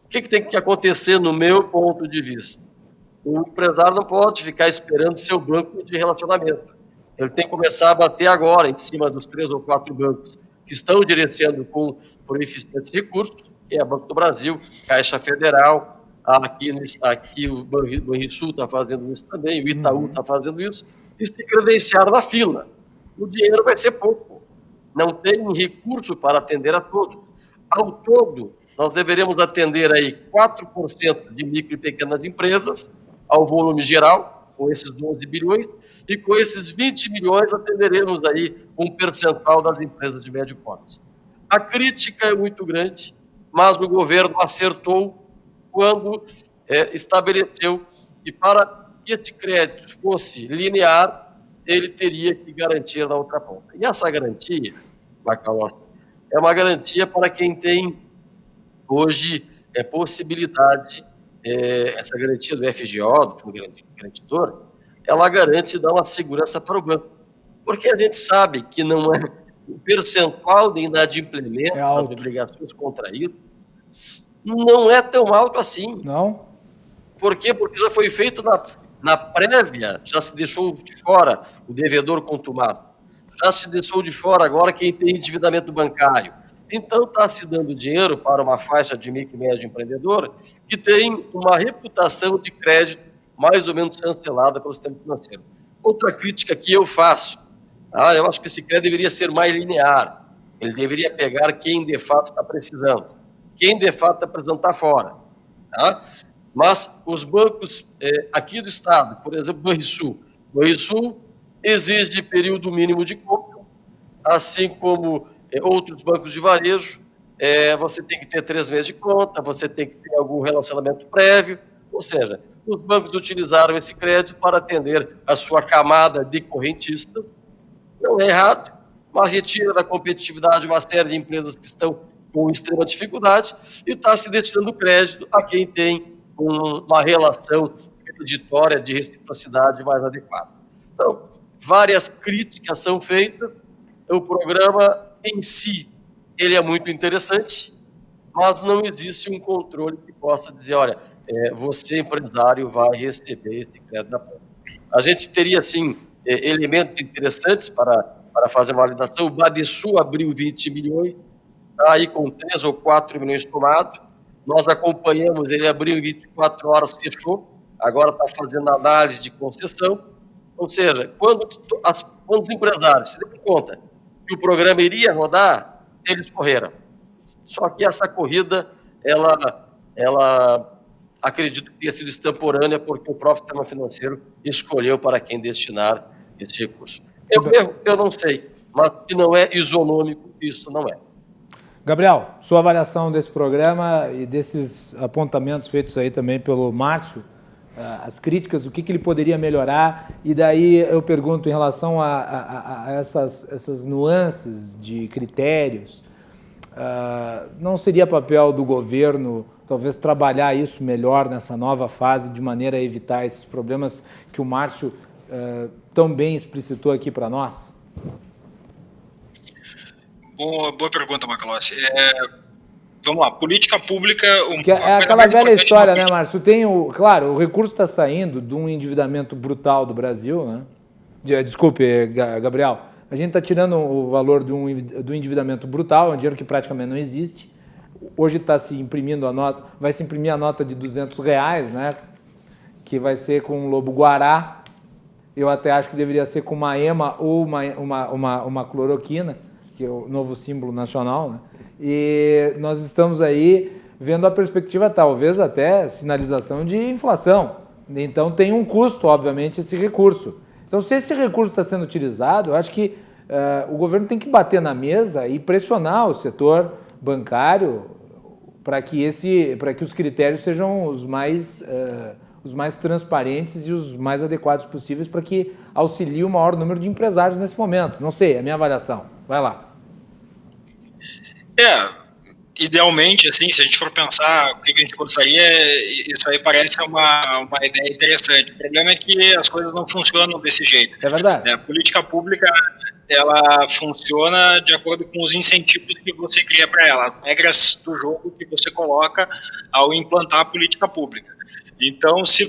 O que tem que acontecer no meu ponto de vista? O empresário não pode ficar esperando seu banco de relacionamento. Ele tem que começar a bater agora em cima dos 3 ou 4 bancos que estão gerenciando por eficientes recursos, que é o Banco do Brasil, Caixa Federal, aqui o Banrisul está fazendo isso também, o Itaú está fazendo isso, e se credenciar na fila. O dinheiro vai ser pouco. Não tem recurso para atender a todos. Ao todo, nós deveremos atender aí 4% de micro e pequenas empresas ao volume geral, com esses 12 bilhões, e com esses 20 milhões atenderemos aí um percentual das empresas de médio porte. A crítica é muito grande, mas o governo acertou quando estabeleceu que para que esse crédito fosse linear, ele teria que garantir na outra ponta. E essa garantia, Macalossi, é uma garantia para quem tem hoje possibilidade, essa garantia do FGO, do Fundo Garantidor, ela garante dar uma segurança para o banco. Porque a gente sabe que não é o percentual de inadimplemento das obrigações contraídas não é tão alto assim. Não? Por quê? Porque já foi feito na prévia, já se deixou de fora o devedor contumaz, já se deixou de fora agora quem tem endividamento bancário. Então, está se dando dinheiro para uma faixa de micro e médio empreendedor que tem uma reputação de crédito mais ou menos cancelada pelo sistema financeiro. Outra crítica que eu faço, eu acho que esse crédito deveria ser mais linear. Ele deveria pegar quem de fato está precisando. Quem de fato está precisando está fora. Tá? Mas os bancos aqui do Estado, por exemplo, o Banrisul exige período mínimo de compra, assim como outros bancos de varejo, você tem que ter 3 meses de conta, você tem que ter algum relacionamento prévio, ou seja, os bancos utilizaram esse crédito para atender a sua camada de correntistas. Não é errado, mas retira da competitividade uma série de empresas que estão com extrema dificuldade e está se destinando crédito a quem tem uma relação creditória de reciprocidade mais adequada. Então, várias críticas são feitas. O programa em si, ele é muito interessante, mas não existe um controle que possa dizer, olha, você, empresário, vai receber esse crédito da ponta. A gente teria, assim, elementos interessantes para fazer uma validação. O Badesul abriu 20 milhões, está aí com 3 ou 4 milhões tomado. Nós acompanhamos, ele abriu em 24 horas, fechou, agora está fazendo análise de concessão. Ou seja, quando os empresários se deram conta que o programa iria rodar, eles correram. Só que essa corrida, ela acredito que tenha sido extemporânea, porque o próprio sistema financeiro escolheu para quem destinar esse recurso. Eu não sei, mas que não é isonômico, isso não é. Gabriel, sua avaliação desse programa e desses apontamentos feitos aí também pelo Márcio, as críticas, o que ele poderia melhorar, e daí eu pergunto em relação a essas nuances de critérios, não seria papel do governo talvez trabalhar isso melhor nessa nova fase, de maneira a evitar esses problemas que o Márcio tão bem explicitou aqui para nós? Boa pergunta, Macalossi. Vamos lá, política pública... É aquela velha história, né, Márcio? Claro, o recurso está saindo de um endividamento brutal do Brasil, né? Desculpe, Gabriel. A gente está tirando o valor do endividamento brutal, é um dinheiro que praticamente não existe. Hoje está se imprimindo vai se imprimir a nota de R$200, né? Que vai ser com um lobo-guará. Eu até acho que deveria ser com uma ema ou uma cloroquina, que é o novo símbolo nacional, né? E nós estamos aí vendo a perspectiva, talvez até sinalização de inflação. Então tem um custo, obviamente, esse recurso. Então, se esse recurso está sendo utilizado, eu acho que o governo tem que bater na mesa e pressionar o setor bancário para que os critérios sejam os mais transparentes e os mais adequados possíveis para que auxilie o maior número de empresários nesse momento. Não sei, é a minha avaliação. Vai lá. Idealmente, assim, se a gente for pensar o que a gente gostaria, isso aí parece uma ideia interessante. O problema é que as coisas não funcionam desse jeito. É verdade. A política pública, ela funciona de acordo com os incentivos que você cria para ela, as regras do jogo que você coloca ao implantar a política pública. Então, você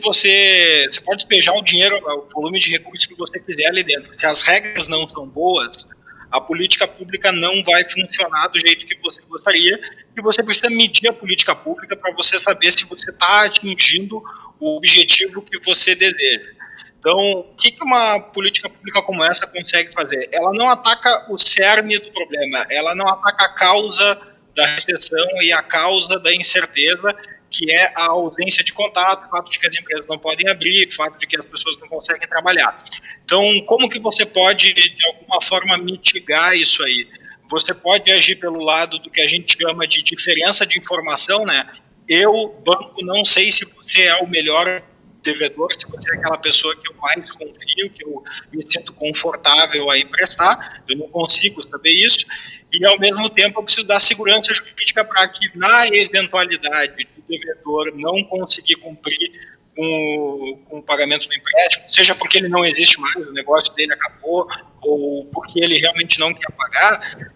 pode despejar o dinheiro, o volume de recursos que você quiser ali dentro. Se as regras não são boas, a política pública não vai funcionar do jeito que você gostaria, e você precisa medir a política pública para você saber se você está atingindo o objetivo que você deseja. Então, o que uma política pública como essa consegue fazer? Ela não ataca o cerne do problema, ela não ataca a causa da recessão e a causa da incerteza, que é a ausência de contato, o fato de que as empresas não podem abrir, o fato de que as pessoas não conseguem trabalhar. Então, como que você pode, de alguma forma, mitigar isso aí? Você pode agir pelo lado do que a gente chama de diferença de informação, né? Eu, banco, não sei se você é o melhor devedor, se você é aquela pessoa que eu mais confio, que eu me sinto confortável a emprestar, eu não consigo saber isso, e ao mesmo tempo eu preciso dar segurança jurídica para que, na eventualidade do devedor não conseguir cumprir com o pagamento do empréstimo, seja porque ele não existe mais, o negócio dele acabou, ou porque ele realmente não quer pagar,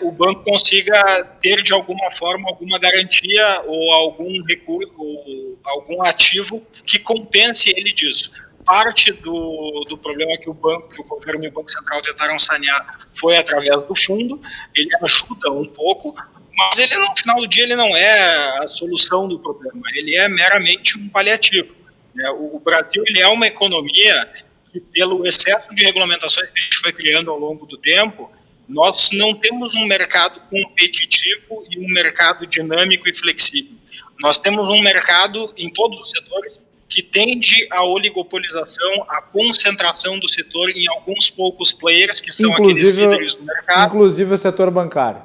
o banco consiga ter de alguma forma alguma garantia ou algum recurso, ou algum ativo que compense ele disso. Parte do problema que o governo e o Banco Central tentaram sanear foi através do fundo, ele ajuda um pouco, mas ele, no final do dia, ele não é a solução do problema, ele é meramente um paliativo. O Brasil, ele é uma economia que, pelo excesso de regulamentações que a gente foi criando ao longo do tempo, nós não temos um mercado competitivo e um mercado dinâmico e flexível. Nós temos um mercado, em todos os setores, que tende à oligopolização, à concentração do setor em alguns poucos players, que são aqueles líderes do mercado. Inclusive o setor bancário.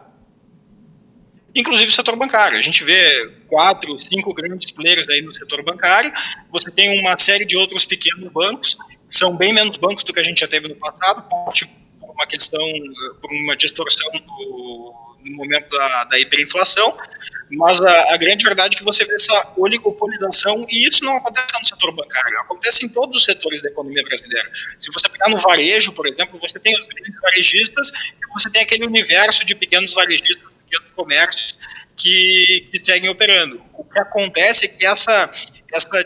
Inclusive o setor bancário. A gente vê 4, 5 grandes players aí no setor bancário. Você tem uma série de outros pequenos bancos, que são bem menos bancos do que a gente já teve no passado, por uma questão, por uma distorção no momento da hiperinflação, mas a grande verdade é que você vê essa oligopolização, e isso não acontece no setor bancário, acontece em todos os setores da economia brasileira. Se você pegar no varejo, por exemplo, você tem os grandes varejistas e você tem aquele universo de pequenos varejistas, pequenos comércios que seguem operando. O que acontece é que essa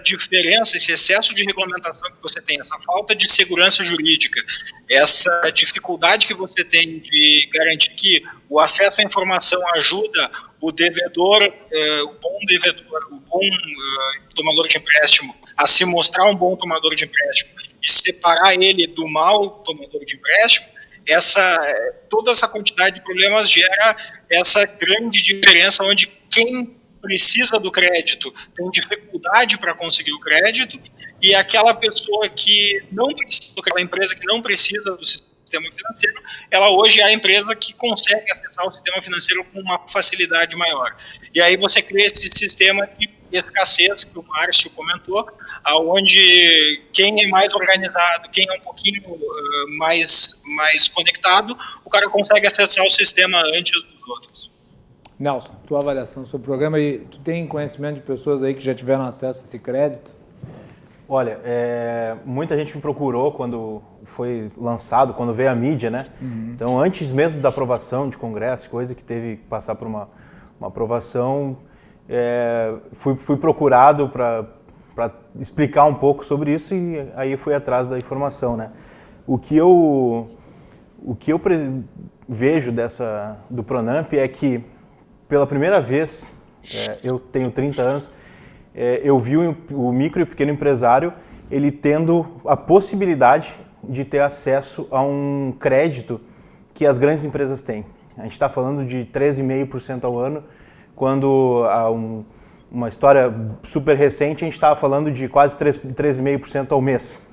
diferença, esse excesso de regulamentação que você tem, essa falta de segurança jurídica, essa dificuldade que você tem de garantir que o acesso à informação ajuda o devedor, o bom tomador de empréstimo, a se mostrar um bom tomador de empréstimo e separar ele do mau tomador de empréstimo, toda essa quantidade de problemas gera essa grande diferença onde quem precisa do crédito tem dificuldade para conseguir o crédito, e aquela pessoa que não precisa, aquela empresa que não precisa do sistema financeiro, ela hoje é a empresa que consegue acessar o sistema financeiro com uma facilidade maior. E aí você cria esse sistema de escassez que o Márcio comentou, onde quem é mais organizado, quem é um pouquinho mais conectado, o cara consegue acessar o sistema antes dos outros. Nelson, tua avaliação sobre o programa, e tu tem conhecimento de pessoas aí que já tiveram acesso a esse crédito? Olha, muita gente me procurou quando foi lançado, quando veio a mídia, né? Então, antes mesmo da aprovação de congresso, coisa que teve que passar por uma aprovação, fui procurado para explicar um pouco sobre isso, e aí fui atrás da informação, né? O que eu vejo do Pronamp é que, pela primeira vez, eu tenho 30 anos, eu vi o micro e pequeno empresário ele tendo a possibilidade de ter acesso a um crédito que as grandes empresas têm. A gente está falando de 13,5% ao ano, quando uma história super recente a gente estava falando de quase 13,5% ao mês.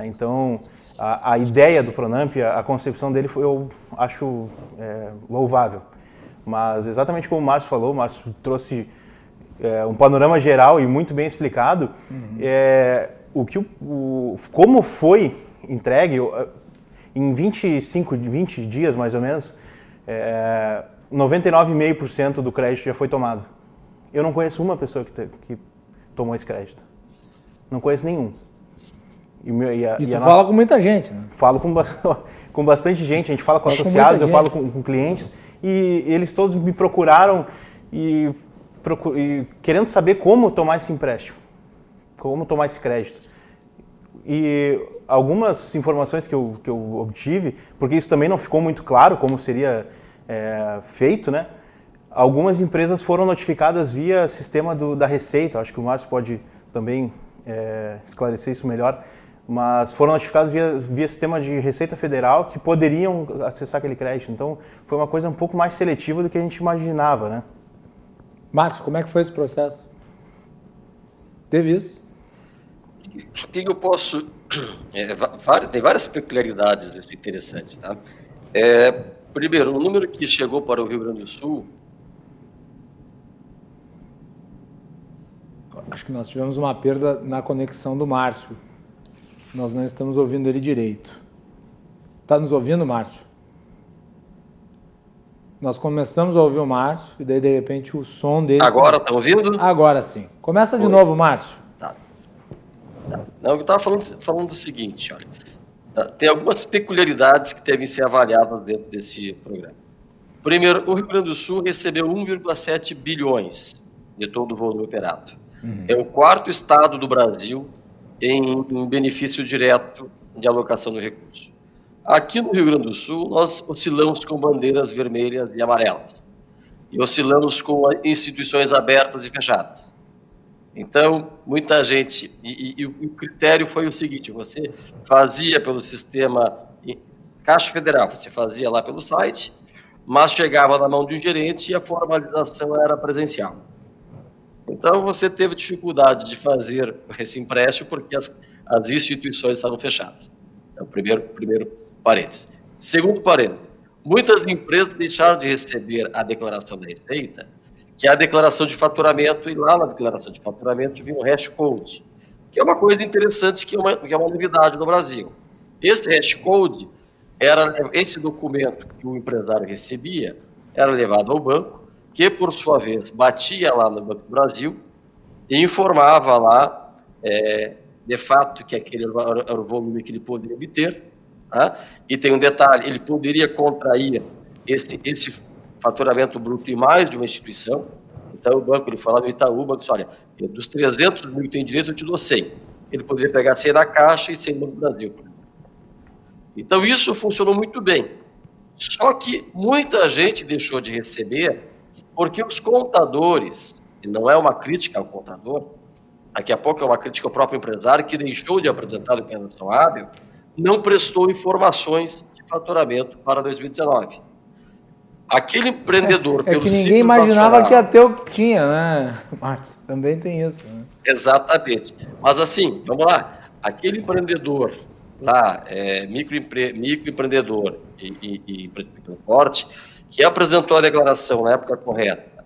Então, a ideia do Pronamp, a concepção dele, eu acho louvável. Mas, exatamente como o Márcio falou, o Márcio trouxe um panorama geral e muito bem explicado. Como foi entregue, em 20 dias, mais ou menos, 99,5% do crédito já foi tomado. Eu não conheço uma pessoa que tomou esse crédito. Não conheço nenhum. E tu fala com muita gente, né? Falo com bastante gente, a gente fala com associados, eu falo com clientes, e eles todos me procuraram e querendo saber como tomar esse empréstimo, como tomar esse crédito. E algumas informações que eu obtive, porque isso também não ficou muito claro como seria feito, né? Algumas empresas foram notificadas via sistema da Receita, acho que o Márcio pode também esclarecer isso melhor, mas foram notificadas via sistema de Receita Federal que poderiam acessar aquele crédito. Então, foi uma coisa um pouco mais seletiva do que a gente imaginava, né? Márcio, como é que foi esse processo? Teve isso? O que eu posso... tem várias peculiaridades isso interessantes, tá? Primeiro, o número que chegou para o Rio Grande do Sul... Acho que nós tivemos uma perda na conexão do Márcio. Nós não estamos ouvindo ele direito. Está nos ouvindo, Márcio? Nós começamos a ouvir o Márcio e daí, de repente, o som dele... Agora, está ouvindo? Agora sim. Começa de novo, Márcio. Tá. Não, eu estava falando o seguinte, olha. Tem algumas peculiaridades que devem ser avaliadas dentro desse programa. Primeiro, o Rio Grande do Sul recebeu 1,7 bilhões de todo o volume operado. É o quarto estado do Brasil em benefício direto de alocação do recurso. Aqui no Rio Grande do Sul, nós oscilamos com bandeiras vermelhas e amarelas. E oscilamos com instituições abertas e fechadas. Então, muita gente... E o critério foi o seguinte, você fazia pelo sistema Caixa Federal, você fazia lá pelo site, mas chegava na mão de um gerente e a formalização era presencial. Então, você teve dificuldade de fazer esse empréstimo porque as instituições estavam fechadas. É o primeiro parênteses. Segundo parênteses, muitas empresas deixaram de receber a declaração da Receita, que é a declaração de faturamento, e lá na declaração de faturamento vinha um hash code, que é uma coisa interessante, que é uma novidade no Brasil. Esse hash code era esse documento que o empresário recebia, era levado ao banco, que, por sua vez, batia lá no Banco do Brasil e informava lá, de fato, que aquele era o volume que ele poderia obter. Tá? E tem um detalhe, ele poderia contrair esse faturamento bruto em mais de uma instituição. Então, o banco, ele falava no Itaú, o banco disse, olha, dos 300 mil que tem direito, eu te dou 100. Ele poderia pegar 100 da Caixa e 100 do Banco do Brasil. Então, isso funcionou muito bem. Só que muita gente deixou de receber porque os contadores, e não é uma crítica ao contador, daqui a pouco é uma crítica ao próprio empresário que deixou de apresentar a documentação hábil, não prestou informações de faturamento para 2019. Aquele empreendedor... É que ninguém imaginava que ia ter o que tinha, né, Márcio? Também tem isso. Né? Exatamente. Mas assim, vamos lá. Aquele empreendedor lá, microempreendedor e porte, que apresentou a declaração na época correta,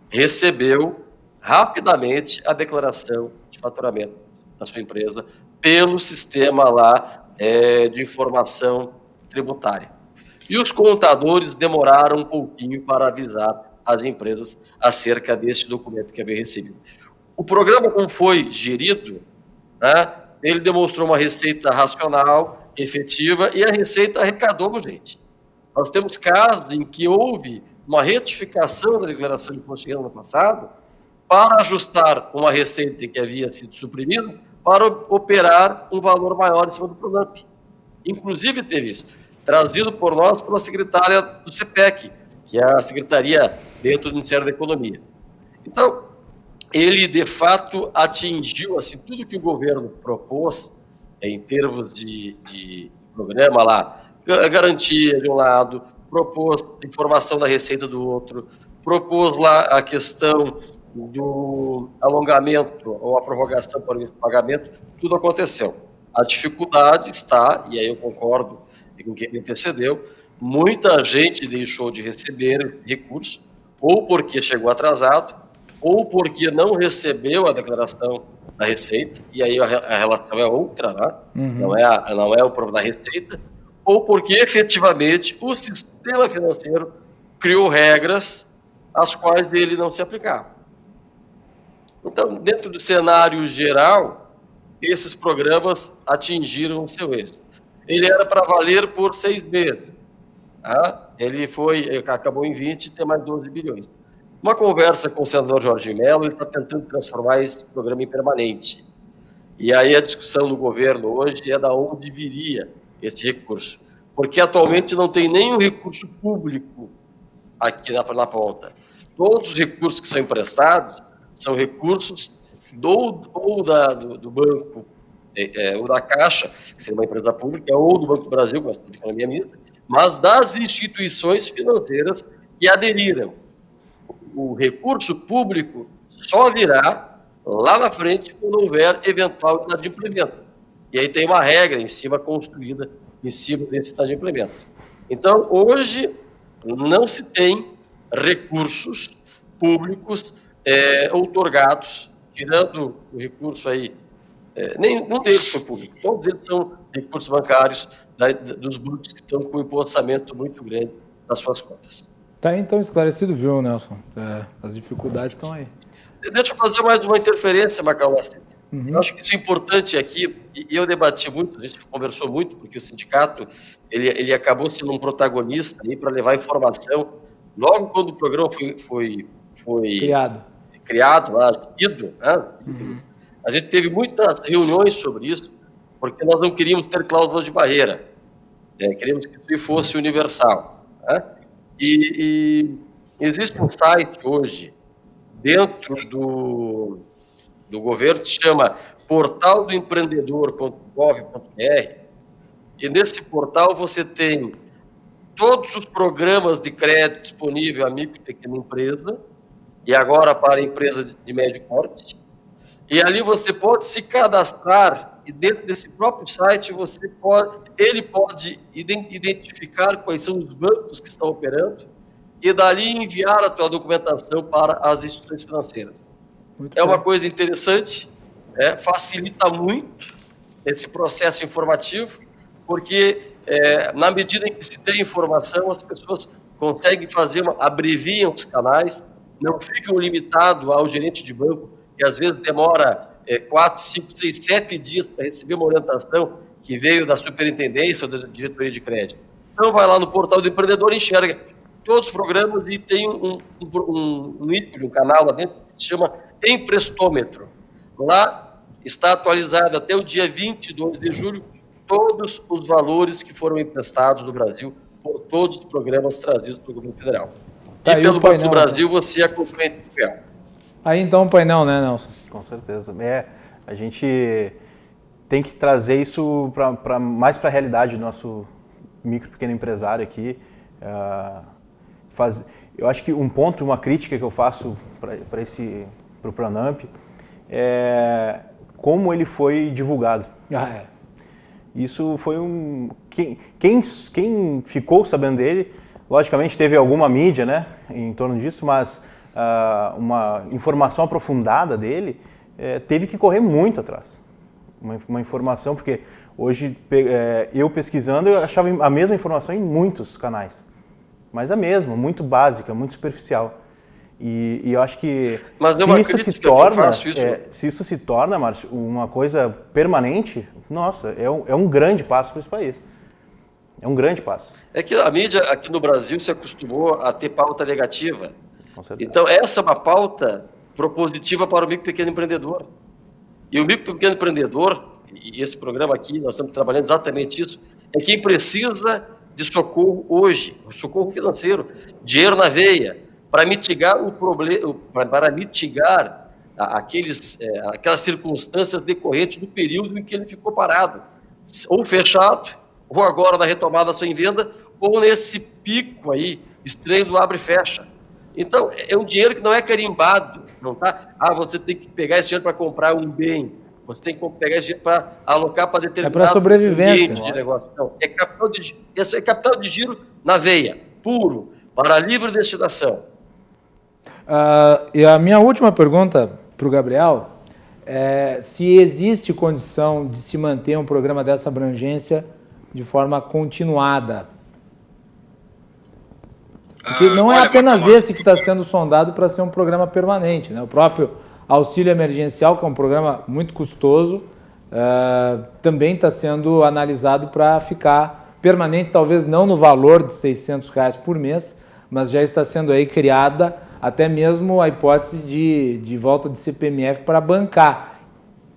recebeu rapidamente a declaração de faturamento da sua empresa pelo sistema lá de informação tributária. E os contadores demoraram um pouquinho para avisar as empresas acerca desse documento que havia recebido. O programa, como foi gerido, né, ele demonstrou uma receita racional, efetiva, e a receita arrecadou, gente. Nós temos casos em que houve uma retificação da declaração de imposto de renda no passado para ajustar uma receita que havia sido suprimida para operar um valor maior em cima do Pronamp. Inclusive teve isso, trazido por nós pela secretária do CPEC, que é a secretaria dentro do Ministério da Economia. Então, ele, de fato, atingiu assim, tudo que o governo propôs em termos de programa lá, garantia de um lado, propôs informação da receita do outro, propôs lá a questão do alongamento ou a prorrogação para o pagamento, tudo aconteceu. A dificuldade está, e aí eu concordo com quem me antecedeu, muita gente deixou de receber esse recurso, ou porque chegou atrasado, ou porque não recebeu a declaração da receita, e aí a relação é outra, né? Não é o problema da receita, ou porque efetivamente o sistema financeiro criou regras às quais ele não se aplicava. Então, dentro do cenário geral, esses programas atingiram o seu êxito. Ele era para valer por 6 meses. Tá? Ele acabou em 20 e tem mais 12 bilhões. Uma conversa com o senador Jorge Mello, ele está tentando transformar esse programa em permanente. E aí a discussão no governo hoje é de onde viria esse recurso. Porque atualmente não tem nenhum recurso público aqui na ponta. Todos os recursos que são emprestados são recursos do banco, ou da Caixa, que seria uma empresa pública, ou do Banco do Brasil, que é uma economia mista, mas das instituições financeiras que aderiram. O recurso público só virá lá na frente quando houver eventual inadimplemento. E aí tem uma regra construída em cima desse inadimplemento. Então, hoje, não se tem recursos públicos outorgados, tirando o recurso aí, nenhum deles foi público, todos eles são recursos bancários dos bancos que estão com um empossamento muito grande nas suas contas. Está então esclarecido, viu, Nelson? As dificuldades estão aí. Deixa eu fazer mais uma interferência, Macalossi. Eu acho que isso é importante aqui, e eu debati muito, a gente conversou muito, porque o sindicato ele acabou sendo um protagonista para levar informação. Logo quando o programa foi criado, né? A gente teve muitas reuniões sobre isso, porque nós não queríamos ter cláusulas de barreira, queríamos que isso fosse universal. Né? E existe um site hoje, dentro do governo, que se chama portaldoempreendedor.gov.br, e nesse portal você tem todos os programas de crédito disponível a micro e pequena empresa, e agora para empresa de médio porte, e ali você pode se cadastrar, e dentro desse próprio site ele pode identificar quais são os bancos que estão operando, e dali enviar a tua documentação para as instituições financeiras. Uma coisa interessante, facilita muito esse processo informativo, porque na medida em que se tem informação, as pessoas conseguem abreviam os canais, não ficam limitados ao gerente de banco, que às vezes demora 4, 5, 6, 7 dias para receber uma orientação que veio da superintendência ou da diretoria de crédito. Então, vai lá no portal do empreendedor, enxerga todos os programas e tem um ícone, um canal lá dentro que se chama Emprestômetro. Lá está atualizado até o dia 22 de julho todos os valores que foram emprestados no Brasil por todos os programas trazidos pelo governo federal. Tá, e pelo painel, Banco do Brasil você acompanha o papel. Aí então o painel, né, Nelson? Com certeza. A gente tem que trazer isso mais para a realidade do nosso micro e pequeno empresário aqui. Eu acho que um ponto, uma crítica que eu faço para o Pronamp é como ele foi divulgado. Isso foi quem ficou sabendo dele, logicamente teve alguma mídia, né, em torno disso, mas uma informação aprofundada dele teve que correr muito atrás. Uma informação, porque hoje eu pesquisando eu achava a mesma informação em muitos canais, mas a mesma, muito básica, muito superficial. E eu acho que se isso se torna, Márcio, uma coisa permanente, nossa, é um grande passo para esse país. É um grande passo. É que a mídia aqui no Brasil se acostumou a ter pauta negativa. Com certeza. Então, essa é uma pauta propositiva para o micro e pequeno empreendedor. E o micro e pequeno empreendedor, e esse programa aqui, nós estamos trabalhando exatamente isso, é quem precisa de socorro hoje, socorro financeiro, dinheiro na veia, para mitigar o problema, para mitigar aquelas circunstâncias decorrentes do período em que ele ficou parado, ou fechado, ou agora na retomada sua em venda, ou nesse pico aí estranho do abre e fecha. Então, é um dinheiro que não é carimbado, não tá? Você tem que pegar esse dinheiro para comprar um bem, você tem que pegar esse dinheiro para alocar para determinado ambiente de negócio. Não, é capital de giro na veia, puro, para livre destinação. E a minha última pergunta para o Gabriel é se existe condição de se manter um programa dessa abrangência de forma continuada. Porque não é apenas esse que está sendo sondado para ser um programa permanente, né? O próprio auxílio emergencial, que é um programa muito custoso, também está sendo analisado para ficar permanente, talvez não no valor de R$600 por mês, mas já está sendo aí criada até mesmo a hipótese de volta de CPMF para bancar.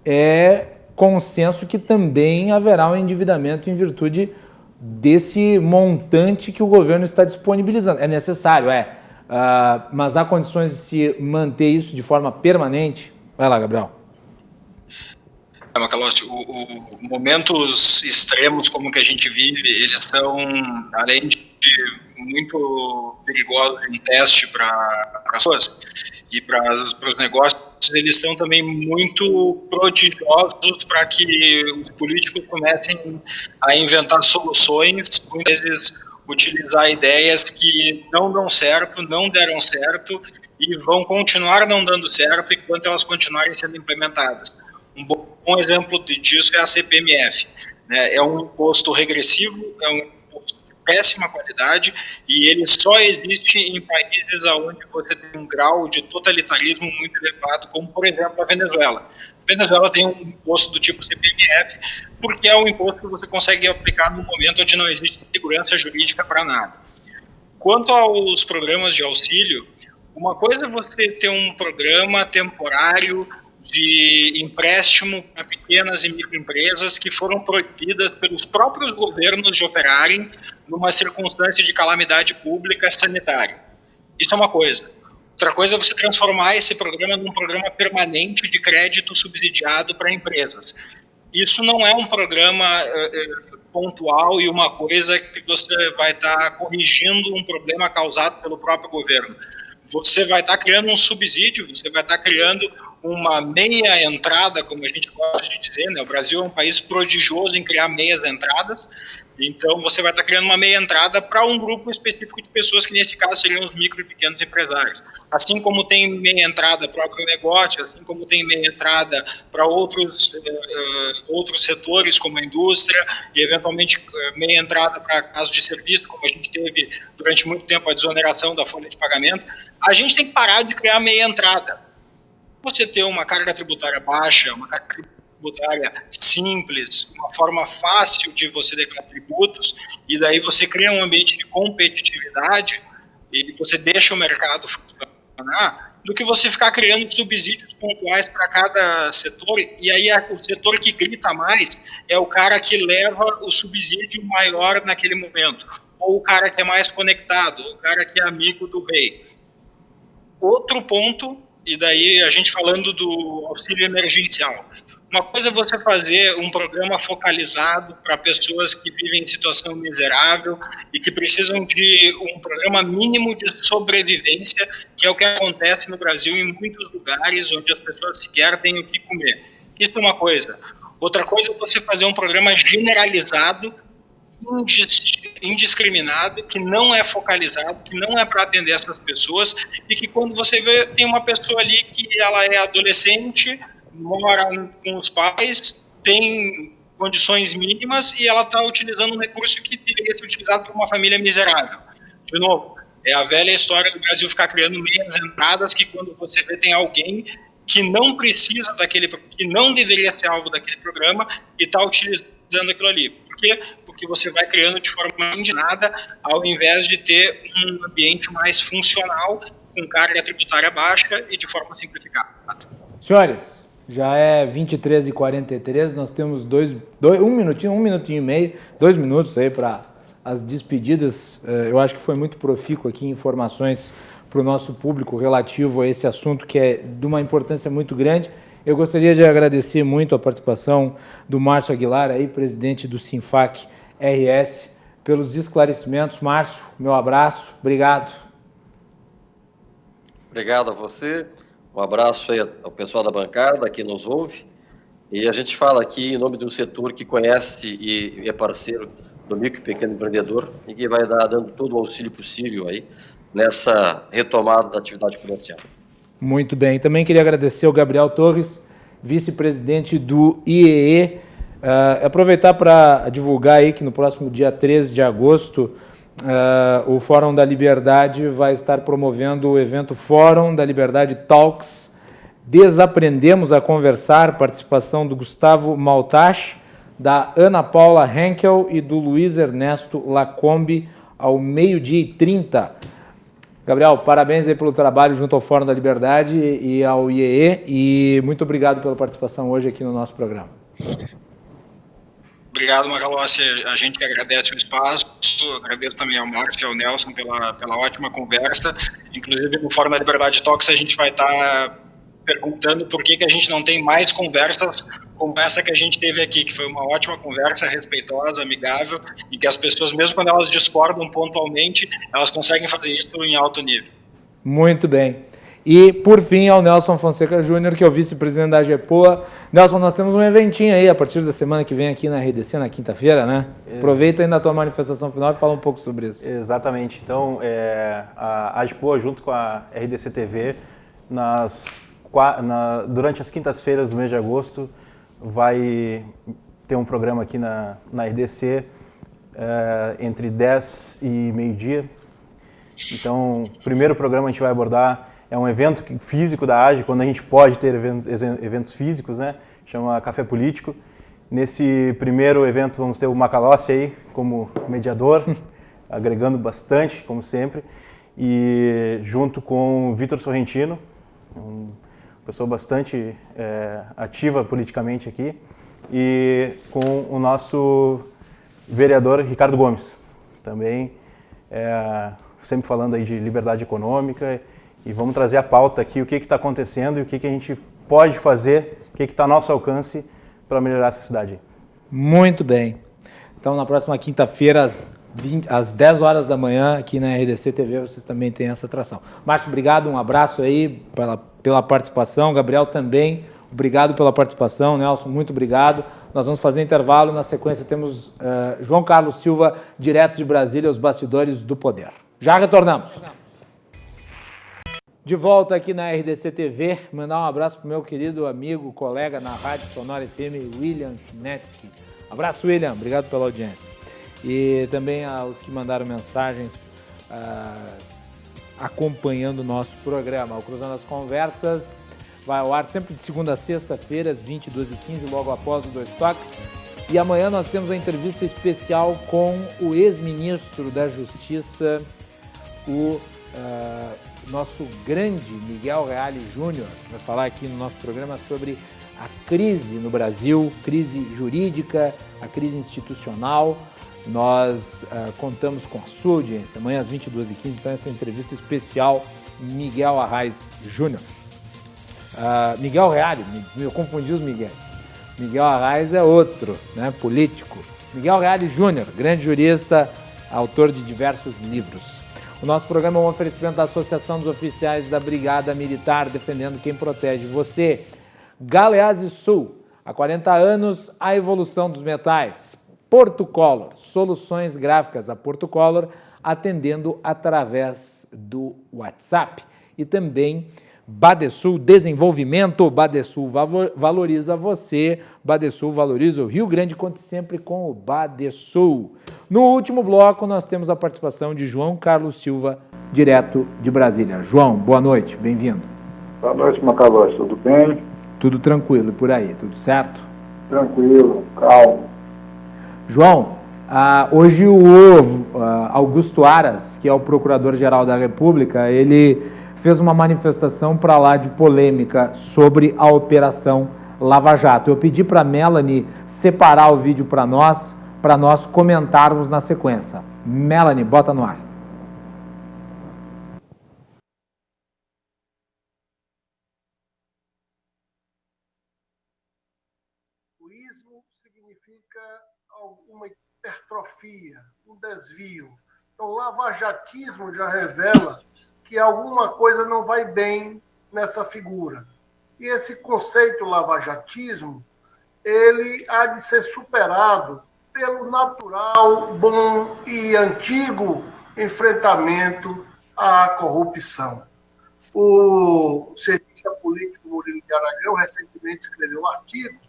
É consenso que também haverá um endividamento em virtude desse montante que o governo está disponibilizando. É necessário, mas há condições de se manter isso de forma permanente? Vai lá, Gabriel. Macalossi, momentos extremos como que a gente vive, eles são, além de muito perigosos em teste para as pessoas e para os negócios, eles são também muito prodigiosos para que os políticos comecem a inventar soluções, muitas vezes utilizar ideias que não dão certo, não deram certo e vão continuar não dando certo enquanto elas continuarem sendo implementadas. Um bom exemplo disso é a CPMF, né? É um imposto regressivo, é um imposto de péssima qualidade e ele só existe em países onde você tem um grau de totalitarismo muito elevado, como, por exemplo, a Venezuela. A Venezuela tem um imposto do tipo CPMF porque é um imposto que você consegue aplicar no momento onde não existe segurança jurídica para nada. Quanto aos programas de auxílio, uma coisa é você ter um programa temporário de empréstimo para pequenas e microempresas que foram proibidas pelos próprios governos de operarem numa circunstância de calamidade pública sanitária. Isso é uma coisa. Outra coisa é você transformar esse programa num programa permanente de crédito subsidiado para empresas. Isso não é um programa pontual e uma coisa que você vai estar corrigindo um problema causado pelo próprio governo. Você vai estar criando um subsídio, você vai estar criando uma meia entrada, como a gente gosta de dizer, né? O Brasil é um país prodigioso em criar meias entradas, então você vai estar criando uma meia entrada para um grupo específico de pessoas, que nesse caso seriam os micro e pequenos empresários. Assim como tem meia entrada para o agronegócio, assim como tem meia entrada para outros setores, como a indústria, e eventualmente meia entrada para casos de serviço, como a gente teve durante muito tempo a desoneração da folha de pagamento, a gente tem que parar de criar meia entrada. Você ter uma carga tributária baixa, uma carga tributária simples, uma forma fácil de você declarar tributos, e daí você cria um ambiente de competitividade e você deixa o mercado funcionar, do que você ficar criando subsídios pontuais para cada setor, e aí o setor que grita mais é o cara que leva o subsídio maior naquele momento, ou o cara que é mais conectado, ou o cara que é amigo do rei. Outro ponto, e daí a gente falando do auxílio emergencial. Uma coisa é você fazer um programa focalizado para pessoas que vivem em situação miserável e que precisam de um programa mínimo de sobrevivência, que é o que acontece no Brasil em muitos lugares onde as pessoas sequer têm o que comer. Isso é uma coisa. Outra coisa é você fazer um programa generalizado, indiscriminado, que não é focalizado, que não é para atender essas pessoas, e que quando você vê, tem uma pessoa ali que ela é adolescente, mora com os pais, tem condições mínimas e ela está utilizando um recurso que deveria ser utilizado por uma família miserável. De novo, é a velha história do Brasil ficar criando meias entradas que quando você vê tem alguém que não precisa daquele, que não deveria ser alvo daquele programa e está utilizando aquilo ali. Por quê? Porque você vai criando de forma indignada, ao invés de ter um ambiente mais funcional, com carga tributária baixa e de forma simplificada. Senhores, já é 23h43, nós temos um minutinho e meio, 2 minutos aí para as despedidas. Eu acho que foi muito profícuo aqui informações para o nosso público relativo a esse assunto que é de uma importância muito grande. Eu gostaria de agradecer muito a participação do Márcio Aguilar, aí, presidente do Sinfac RS, pelos esclarecimentos. Márcio, meu abraço, obrigado. Obrigado a você. Um abraço aí ao pessoal da bancada que nos ouve. E a gente fala aqui em nome de um setor que conhece e é parceiro do micro e pequeno empreendedor e que vai dando todo o auxílio possível aí nessa retomada da atividade comercial. Muito bem. Também queria agradecer ao Gabriel Torres, vice-presidente do IEE. Aproveitar para divulgar aí que no próximo dia 13 de agosto o Fórum da Liberdade vai estar promovendo o evento Fórum da Liberdade Talks. Desaprendemos a Conversar, participação do Gustavo Maltach, da Ana Paula Henkel e do Luiz Ernesto Lacombe, ao 12h30. Gabriel, parabéns aí pelo trabalho junto ao Fórum da Liberdade e ao IEE, e muito obrigado pela participação hoje aqui no nosso programa. Obrigado, Macalossi. A gente que agradece o espaço, agradeço também ao Márcio e ao Nelson pela ótima conversa. Inclusive, no Fórum da Liberdade Talks, a gente vai estar perguntando por que a gente não tem mais conversas como essa que a gente teve aqui, que foi uma ótima conversa, respeitosa, amigável, e que as pessoas, mesmo quando elas discordam pontualmente, elas conseguem fazer isso em alto nível. Muito bem. E, por fim, ao Nelson Fonseca Júnior, que é o vice-presidente da AGEPOA. Nelson, nós temos um eventinho aí a partir da semana que vem aqui na RDC, na quinta-feira, né? Aproveita aí na tua manifestação final e fala um pouco sobre isso. Exatamente. Então, a AGEPOA, junto com a RDC TV, durante as quintas-feiras do mês de agosto, vai ter um programa aqui na RDC entre 10 e meio-dia. Então, o primeiro programa a gente vai abordar é um evento físico da AGE, quando a gente pode ter eventos físicos, né? Chama Café Político. Nesse primeiro evento vamos ter o Macalossi aí como mediador, agregando bastante, como sempre, e junto com o Vitor Sorrentino, uma pessoa bastante ativa politicamente aqui, e com o nosso vereador Ricardo Gomes, também sempre falando aí de liberdade econômica, e vamos trazer a pauta aqui, o que está acontecendo e o que a gente pode fazer, o que está ao nosso alcance para melhorar essa cidade. Muito bem. Então, na próxima quinta-feira, às 10 horas da manhã, aqui na RDC TV, vocês também têm essa atração. Márcio, obrigado, um abraço aí pela participação. Gabriel também, obrigado pela participação. Nelson, muito obrigado. Nós vamos fazer intervalo, na sequência temos João Carlos Silva, direto de Brasília, os bastidores do poder. Já retornamos. De volta aqui na RDC TV, mandar um abraço para o meu querido amigo, colega na Rádio Sonora FM, William Chinetsky. Abraço, William, obrigado pela audiência. e também aos que mandaram mensagens acompanhando o nosso programa. O Cruzando as Conversas vai ao ar sempre de segunda a sexta-feira, às 22h15, logo após o Dois Toques. E amanhã nós temos a entrevista especial com o ex-ministro da Justiça, o nosso grande Miguel Reale Júnior, que vai falar aqui no nosso programa sobre a crise no Brasil, crise jurídica, a crise institucional. Nós contamos com a sua audiência amanhã às 22h15, então essa entrevista especial Miguel Arraes Júnior. Miguel Reale, eu confundi os Miguéis. Miguel Arraes é outro, né, político. Miguel Reale Júnior, grande jurista, autor de diversos livros. O nosso programa é um oferecimento da Associação dos Oficiais da Brigada Militar, defendendo quem protege você. Galeazzi Sul, há 40 anos, a evolução dos metais. Porto Color, soluções gráficas a Porto Color, atendendo através do WhatsApp. E também Badesul Desenvolvimento, Badesul valoriza você, Badesul valoriza o Rio Grande, conte sempre com o Badesul. No último bloco, nós temos a participação de João Carlos Silva, direto de Brasília. João, boa noite, bem-vindo. Boa noite, Macalós, tudo bem? Tudo tranquilo, e por aí, tudo certo? Tranquilo, calmo. João, hoje o Augusto Aras, que é o Procurador-Geral da República, ele fez uma manifestação para lá de polêmica sobre a Operação Lava Jato. Eu pedi para a Melanie separar o vídeo para nós comentarmos na sequência. Melanie, bota no ar. Turismo significa alguma hipertrofia, um desvio. Então, o lavajatismo já revela que alguma coisa não vai bem nessa figura. E esse conceito lavajatismo, ele há de ser superado pelo natural, bom e antigo enfrentamento à corrupção. O cientista político Murilo de Aragão recentemente escreveu um artigo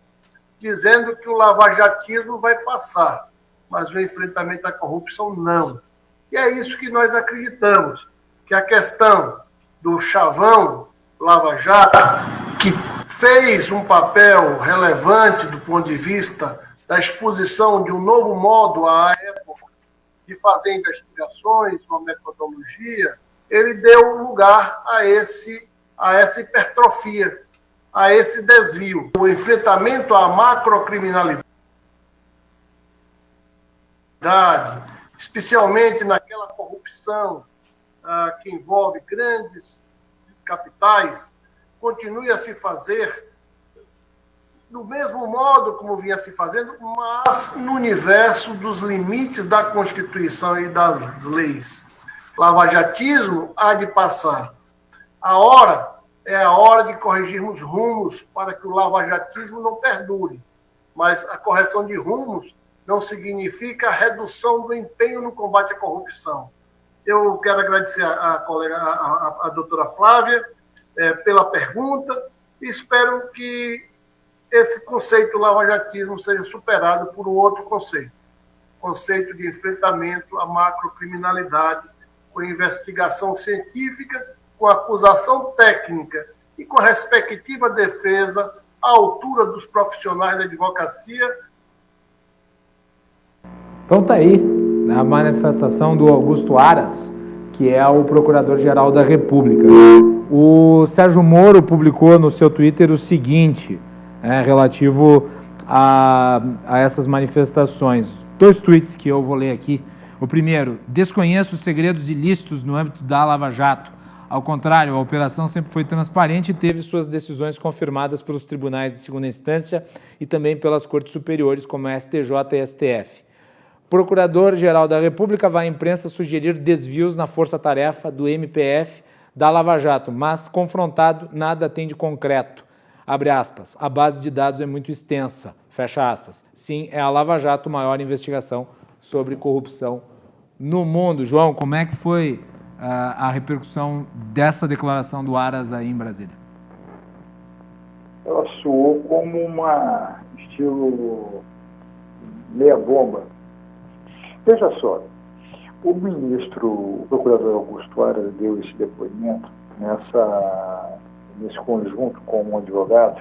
dizendo que o lavajatismo vai passar, mas o enfrentamento à corrupção não. E é isso que nós acreditamos, que a questão do chavão Lava Jato, que fez um papel relevante do ponto de vista da exposição de um novo modo à época de fazer investigações, uma metodologia, ele deu lugar a essa hipertrofia, a esse desvio. O enfrentamento à macrocriminalidade, especialmente naquela corrupção que envolve grandes capitais, continue a se fazer do mesmo modo como vinha se fazendo, mas no universo dos limites da Constituição e das leis. Lavajatismo há de passar. A hora é a hora de corrigirmos rumos para que o lavajatismo não perdure. Mas a correção de rumos não significa a redução do empenho no combate à corrupção. Eu quero agradecer a colega, a doutora Flávia, pela pergunta, e espero que esse conceito lavajatismo seja superado por um outro conceito de enfrentamento à macrocriminalidade, com investigação científica, com acusação técnica e com a respectiva defesa à altura dos profissionais da advocacia. Então tá aí, a manifestação do Augusto Aras, que é o Procurador-Geral da República. O Sérgio Moro publicou no seu Twitter o seguinte, relativo a essas manifestações. 2 tweets que eu vou ler aqui. O primeiro: desconheço os segredos ilícitos no âmbito da Lava Jato. Ao contrário, a operação sempre foi transparente e teve suas decisões confirmadas pelos tribunais de segunda instância e também pelas cortes superiores, como a STJ e STF. Procurador-Geral da República vai à imprensa sugerir desvios na força-tarefa do MPF da Lava Jato, mas, confrontado, nada tem de concreto. Abre aspas, a base de dados é muito extensa, fecha aspas. Sim, é a Lava Jato a maior investigação sobre corrupção no mundo. João, como é que foi a repercussão dessa declaração do Aras aí em Brasília? Ela soou como estilo meia bomba. Veja só, o procurador Augusto Aras deu esse depoimento nesse conjunto com um advogado,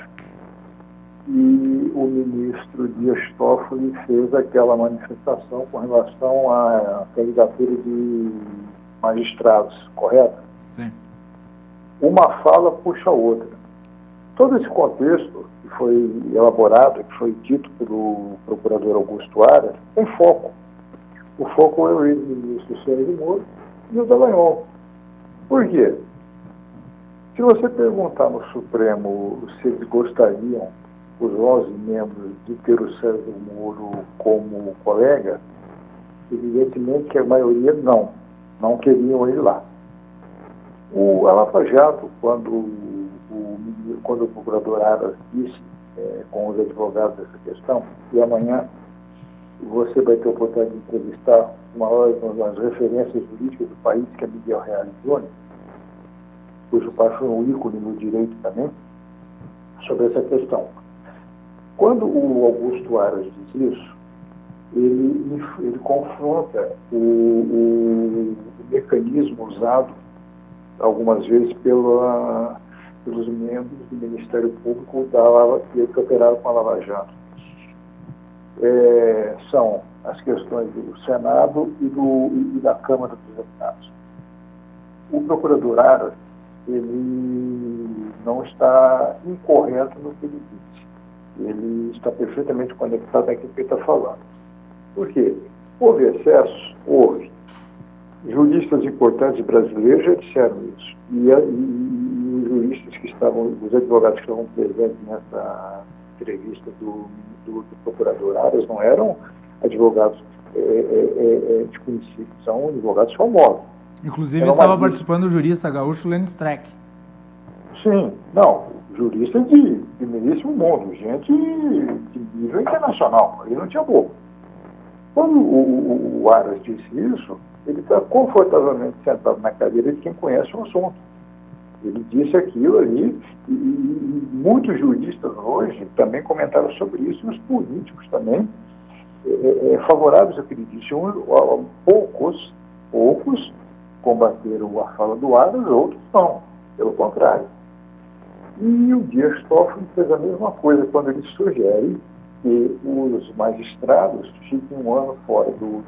e o ministro Dias Toffoli fez aquela manifestação com relação à candidatura de magistrados, correto? Sim. Uma fala puxa a outra. Todo esse contexto que foi elaborado, que foi dito pelo procurador Augusto Aras, tem foco. O foco é o ex-ministro Sérgio Moro e o Dallagnol. Por quê? Se você perguntar no Supremo se eles gostariam, os 11 membros, de ter o Sérgio Moro como colega, evidentemente que a maioria não queriam ele lá. A Lava Jato, quando o procurador Aras disse com os advogados dessa questão, e amanhã você vai ter a oportunidade de entrevistar uma das referências jurídicas do país, que é Miguel Reale Júnior, cujo pai foi um ícone no direito também, sobre essa questão. Quando o Augusto Aras diz isso, ele confronta o mecanismo usado algumas vezes pelos membros do Ministério Público que operaram com a Lava Jato. São as questões do Senado e da Câmara dos Deputados. O procurador Aras, ele não está incorreto no que ele disse. Ele está perfeitamente conectado àquilo que ele está falando. Por quê? Houve excessos? Houve. Juristas importantes brasileiros já disseram isso. E os juristas que estavam, os advogados que estavam presentes nessa entrevista do procurador Aras não eram advogados desconhecidos, são advogados famosos. Inclusive estava participando o jurista gaúcho Lênin Streck. Sim, juristas de primeiríssimo mundo, gente de nível internacional, aí não tinha bobo. Quando o Aras disse isso, ele está confortavelmente sentado na cadeira de quem conhece o assunto. Ele disse aquilo ali, e muitos juristas hoje também comentaram sobre isso, e os políticos também favoráveis ao que ele disse. Poucos combateram a fala do Aras, outros não, pelo contrário. E o Dias Toffoli fez a mesma coisa quando ele sugere que os magistrados fiquem um ano fora do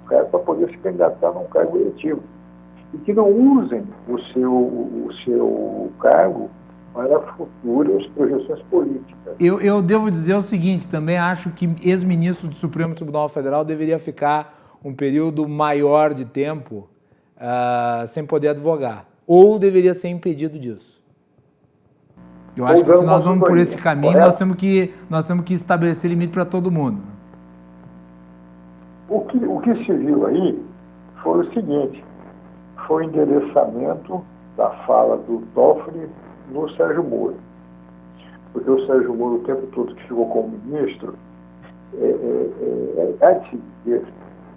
cargo para poder se candidatar num cargo eletivo. E que não usem o seu cargo para futuras projeções políticas. Eu devo dizer o seguinte, também acho que ex-ministro do Supremo Tribunal Federal deveria ficar um período maior de tempo sem poder advogar, ou deveria ser impedido disso. Eu acho que se nós vamos por esse caminho, nós temos que estabelecer limite para todo mundo. O que se viu aí foi o seguinte, foi o endereçamento da fala do Toffoli no Sérgio Moro. Porque o Sérgio Moro, o tempo todo que ficou como ministro, há de se dizer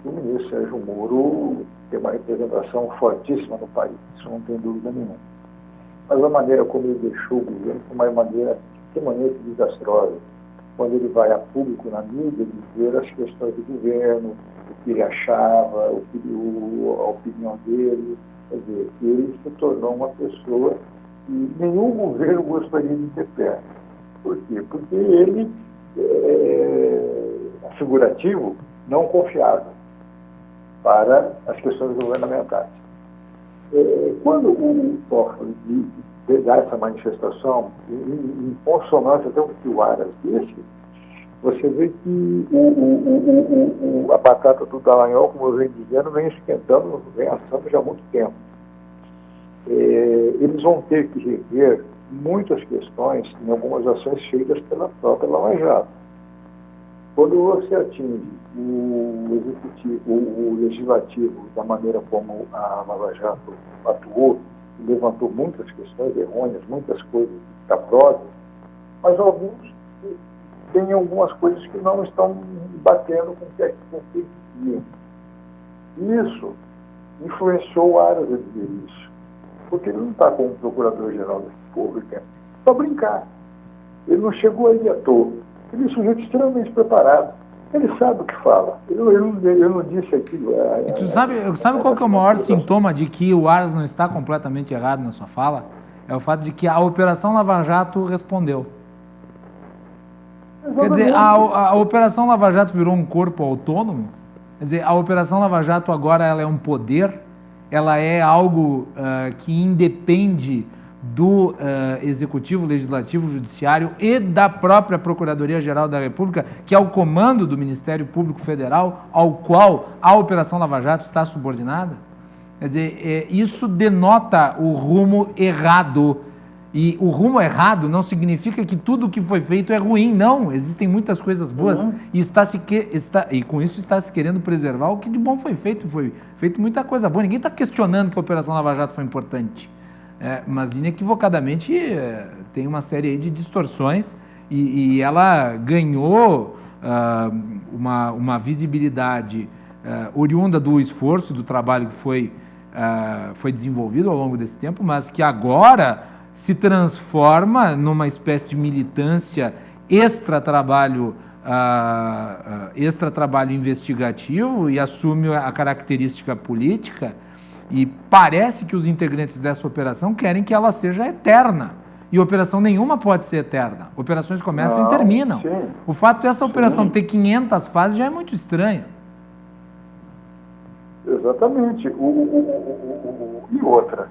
que o ministro Sérgio Moro tem uma representação fortíssima no país, isso não tem dúvida nenhuma. Mas a maneira como ele deixou o governo foi uma maneira extremamente desastrosa. Quando ele vai a público na mídia dizer as questões do governo, o que ele achava, a opinião dele, quer dizer, ele se tornou uma pessoa que nenhum governo gostaria de ter perto. Por quê? Porque ele é figurativo, não confiável para as questões governamentais. Quando o Toffoli dá essa manifestação, em consonância até o que o Aras disse, você vê que a batata do Dallagnol, como eu venho dizendo, vem esquentando, vem assando já há muito tempo. Eles vão ter que rever muitas questões em algumas ações feitas pela própria Lava Jato. Quando você atinge o legislativo da maneira como a Lava Jato atuou, levantou muitas questões errôneas, muitas coisas escabrosas, mas alguns têm algumas coisas que não estão batendo com o que queriam. Isso influenciou o Aras a dizer isso, porque ele não está como Procurador-Geral da República para brincar. Ele não chegou aí à toa. Ele é um sujeito extremamente preparado. Ele sabe o que fala. Eu não disse aquilo. E tu sabe qual que é o maior sintoma de que o Aras não está completamente errado na sua fala? É o fato de que a Operação Lava Jato respondeu. Quer dizer, a Operação Lava Jato virou um corpo autônomo? Quer dizer, a Operação Lava Jato agora ela é um poder, ela é algo que independe do Executivo, Legislativo, Judiciário e da própria Procuradoria-Geral da República, que é o comando do Ministério Público Federal, ao qual a Operação Lava Jato está subordinada. Quer dizer, isso denota o rumo errado. E o rumo errado não significa que tudo o que foi feito é ruim, não. Existem muitas coisas boas e com isso está se querendo preservar o que de bom foi feito muita coisa boa. Ninguém está questionando que a Operação Lava Jato foi importante. Mas inequivocadamente tem uma série aí de distorções e ela ganhou uma visibilidade oriunda do esforço, do trabalho que foi desenvolvido ao longo desse tempo, mas que agora se transforma numa espécie de militância extra-trabalho investigativo e assume a característica política. E parece que os integrantes dessa operação querem que ela seja eterna. E operação nenhuma pode ser eterna. Operações começam e terminam. Sim. O fato dessa operação ter 500 fases já é muito estranho. Exatamente. E outra,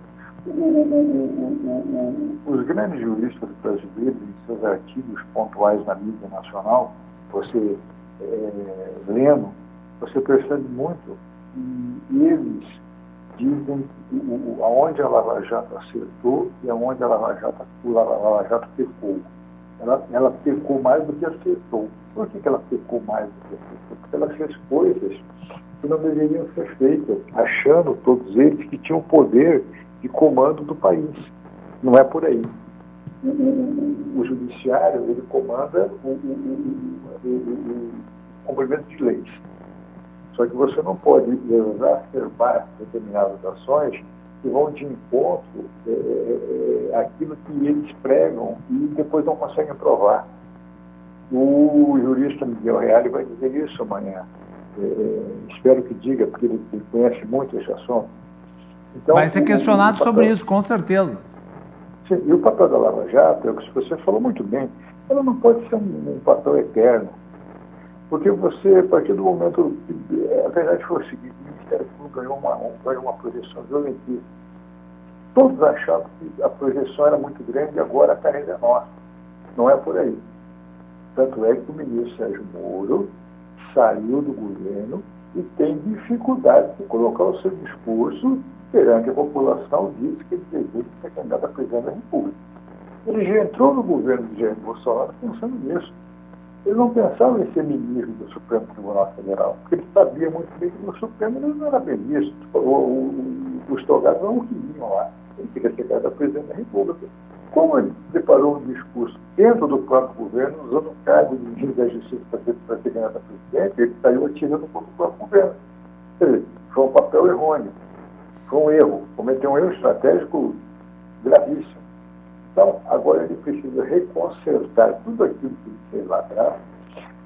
os grandes juristas brasileiros, em seus artigos pontuais na mídia nacional, você lendo, você percebe muito que eles dizem aonde a Lava Jato acertou e aonde a Lava Jato pecou. Ela pecou mais do que acertou. Por que ela pecou mais do que acertou? Porque ela fez coisas que não deveriam ser feitas, achando todos eles que tinham poder de comando do país. Não é por aí. O judiciário, ele comanda o cumprimento de leis. Só que você não pode exacerbar determinadas ações que vão de encontro àquilo que eles pregam e depois não conseguem provar. O jurista Miguel Reale vai dizer isso amanhã. Espero que diga, porque ele conhece muito esse assunto. Então, vai ser questionado sobre isso, com certeza. Sim, e o papel da Lava Jato, é o que você falou muito bem, ela não pode ser um papel eterno. Porque você, a partir do momento, a verdade foi o seguinte, o Ministério Público ganhou uma projeção violentíssima. Todos achavam que a projeção era muito grande e agora a carreira é nossa. Não é por aí. Tanto é que o ministro Sérgio Moro saiu do governo e tem dificuldade de colocar o seu discurso perante a população, disse que ele deseja ser candidato a presidente da República. Ele já entrou no governo de Jair Bolsonaro pensando nisso. Ele não pensava em ser ministro do Supremo Tribunal Federal, porque ele sabia muito bem que no Supremo ele não era ministro. Os togados não queriam lá. Ele queria ser candidato a presidente da República. Como ele preparou um discurso dentro do próprio governo, usando o cargo de ministro da Justiça para ser candidato a presidente, ele saiu atirando contra o próprio governo. Quer dizer, foi um papel errôneo. Foi um erro. Cometeu um erro estratégico gravíssimo. Então, agora ele precisa reconsertar tudo aquilo que ele fez lá atrás,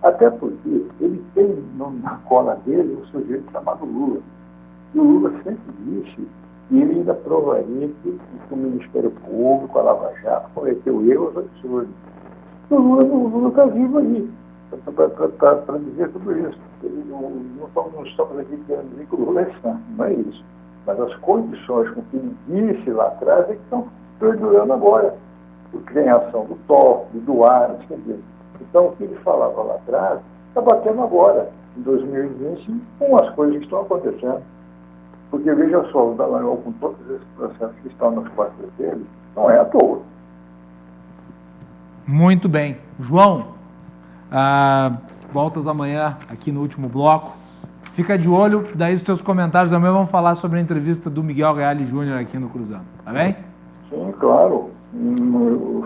até porque ele tem na cola dele um sujeito chamado Lula. E o Lula sempre disse que ele ainda provaria que o Ministério Público, a Lava Jato, cometeu erros absurdos. O Lula está vivo aí, para dizer tudo isso. Não estamos aqui querendo dizer que o Lula é santo, não é isso. Mas as condições com que ele disse lá atrás é que estão perdurando agora, porque tem a ação do Toffoli, do Aras, quer dizer. Então, o que ele falava lá atrás está batendo agora, em 2020, com as coisas que estão acontecendo. Porque, veja só, o Dallagnol, com todos esses processos que estão nos quartos dele, não é à toa. Muito bem. João, voltas amanhã aqui no último bloco. Fica de olho, daí os teus comentários amanhã vão falar sobre a entrevista do Miguel Reale Júnior aqui no Cruzando, tá bem? Sim, claro.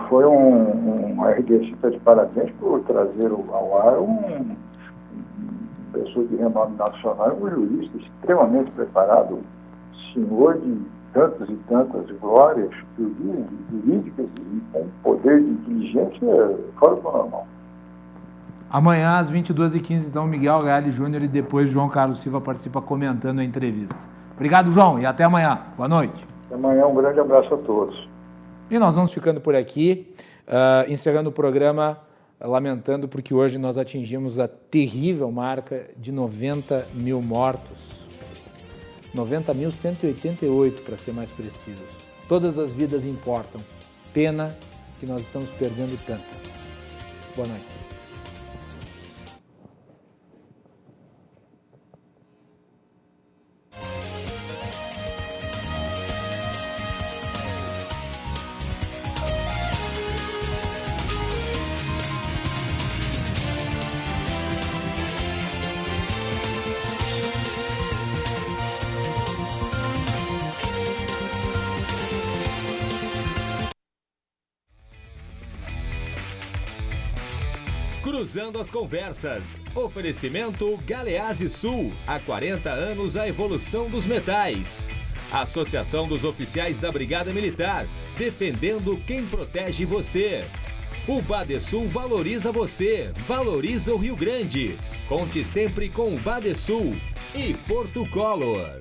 Foi uma RDC de parabéns por trazer ao ar uma pessoa de renome nacional, um jurista extremamente preparado, senhor de tantas e tantas glórias jurídicas e com poder de inteligência fora do normal. Amanhã, às 22h15, então, Miguel Gale Júnior e depois João Carlos Silva participa comentando a entrevista. Obrigado, João, e até amanhã. Boa noite. Até amanhã, um grande abraço a todos. E nós vamos ficando por aqui, encerrando o programa, lamentando porque hoje nós atingimos a terrível marca de 90 mil mortos. 90.188, para ser mais preciso. Todas as vidas importam. Pena que nós estamos perdendo tantas. Boa noite. Cruzando as conversas. Oferecimento Galeazzi Sul. Há 40 anos a evolução dos metais. Associação dos Oficiais da Brigada Militar. Defendendo quem protege você. O Badesul valoriza você. Valoriza o Rio Grande. Conte sempre com o Badesul. E Porto Color.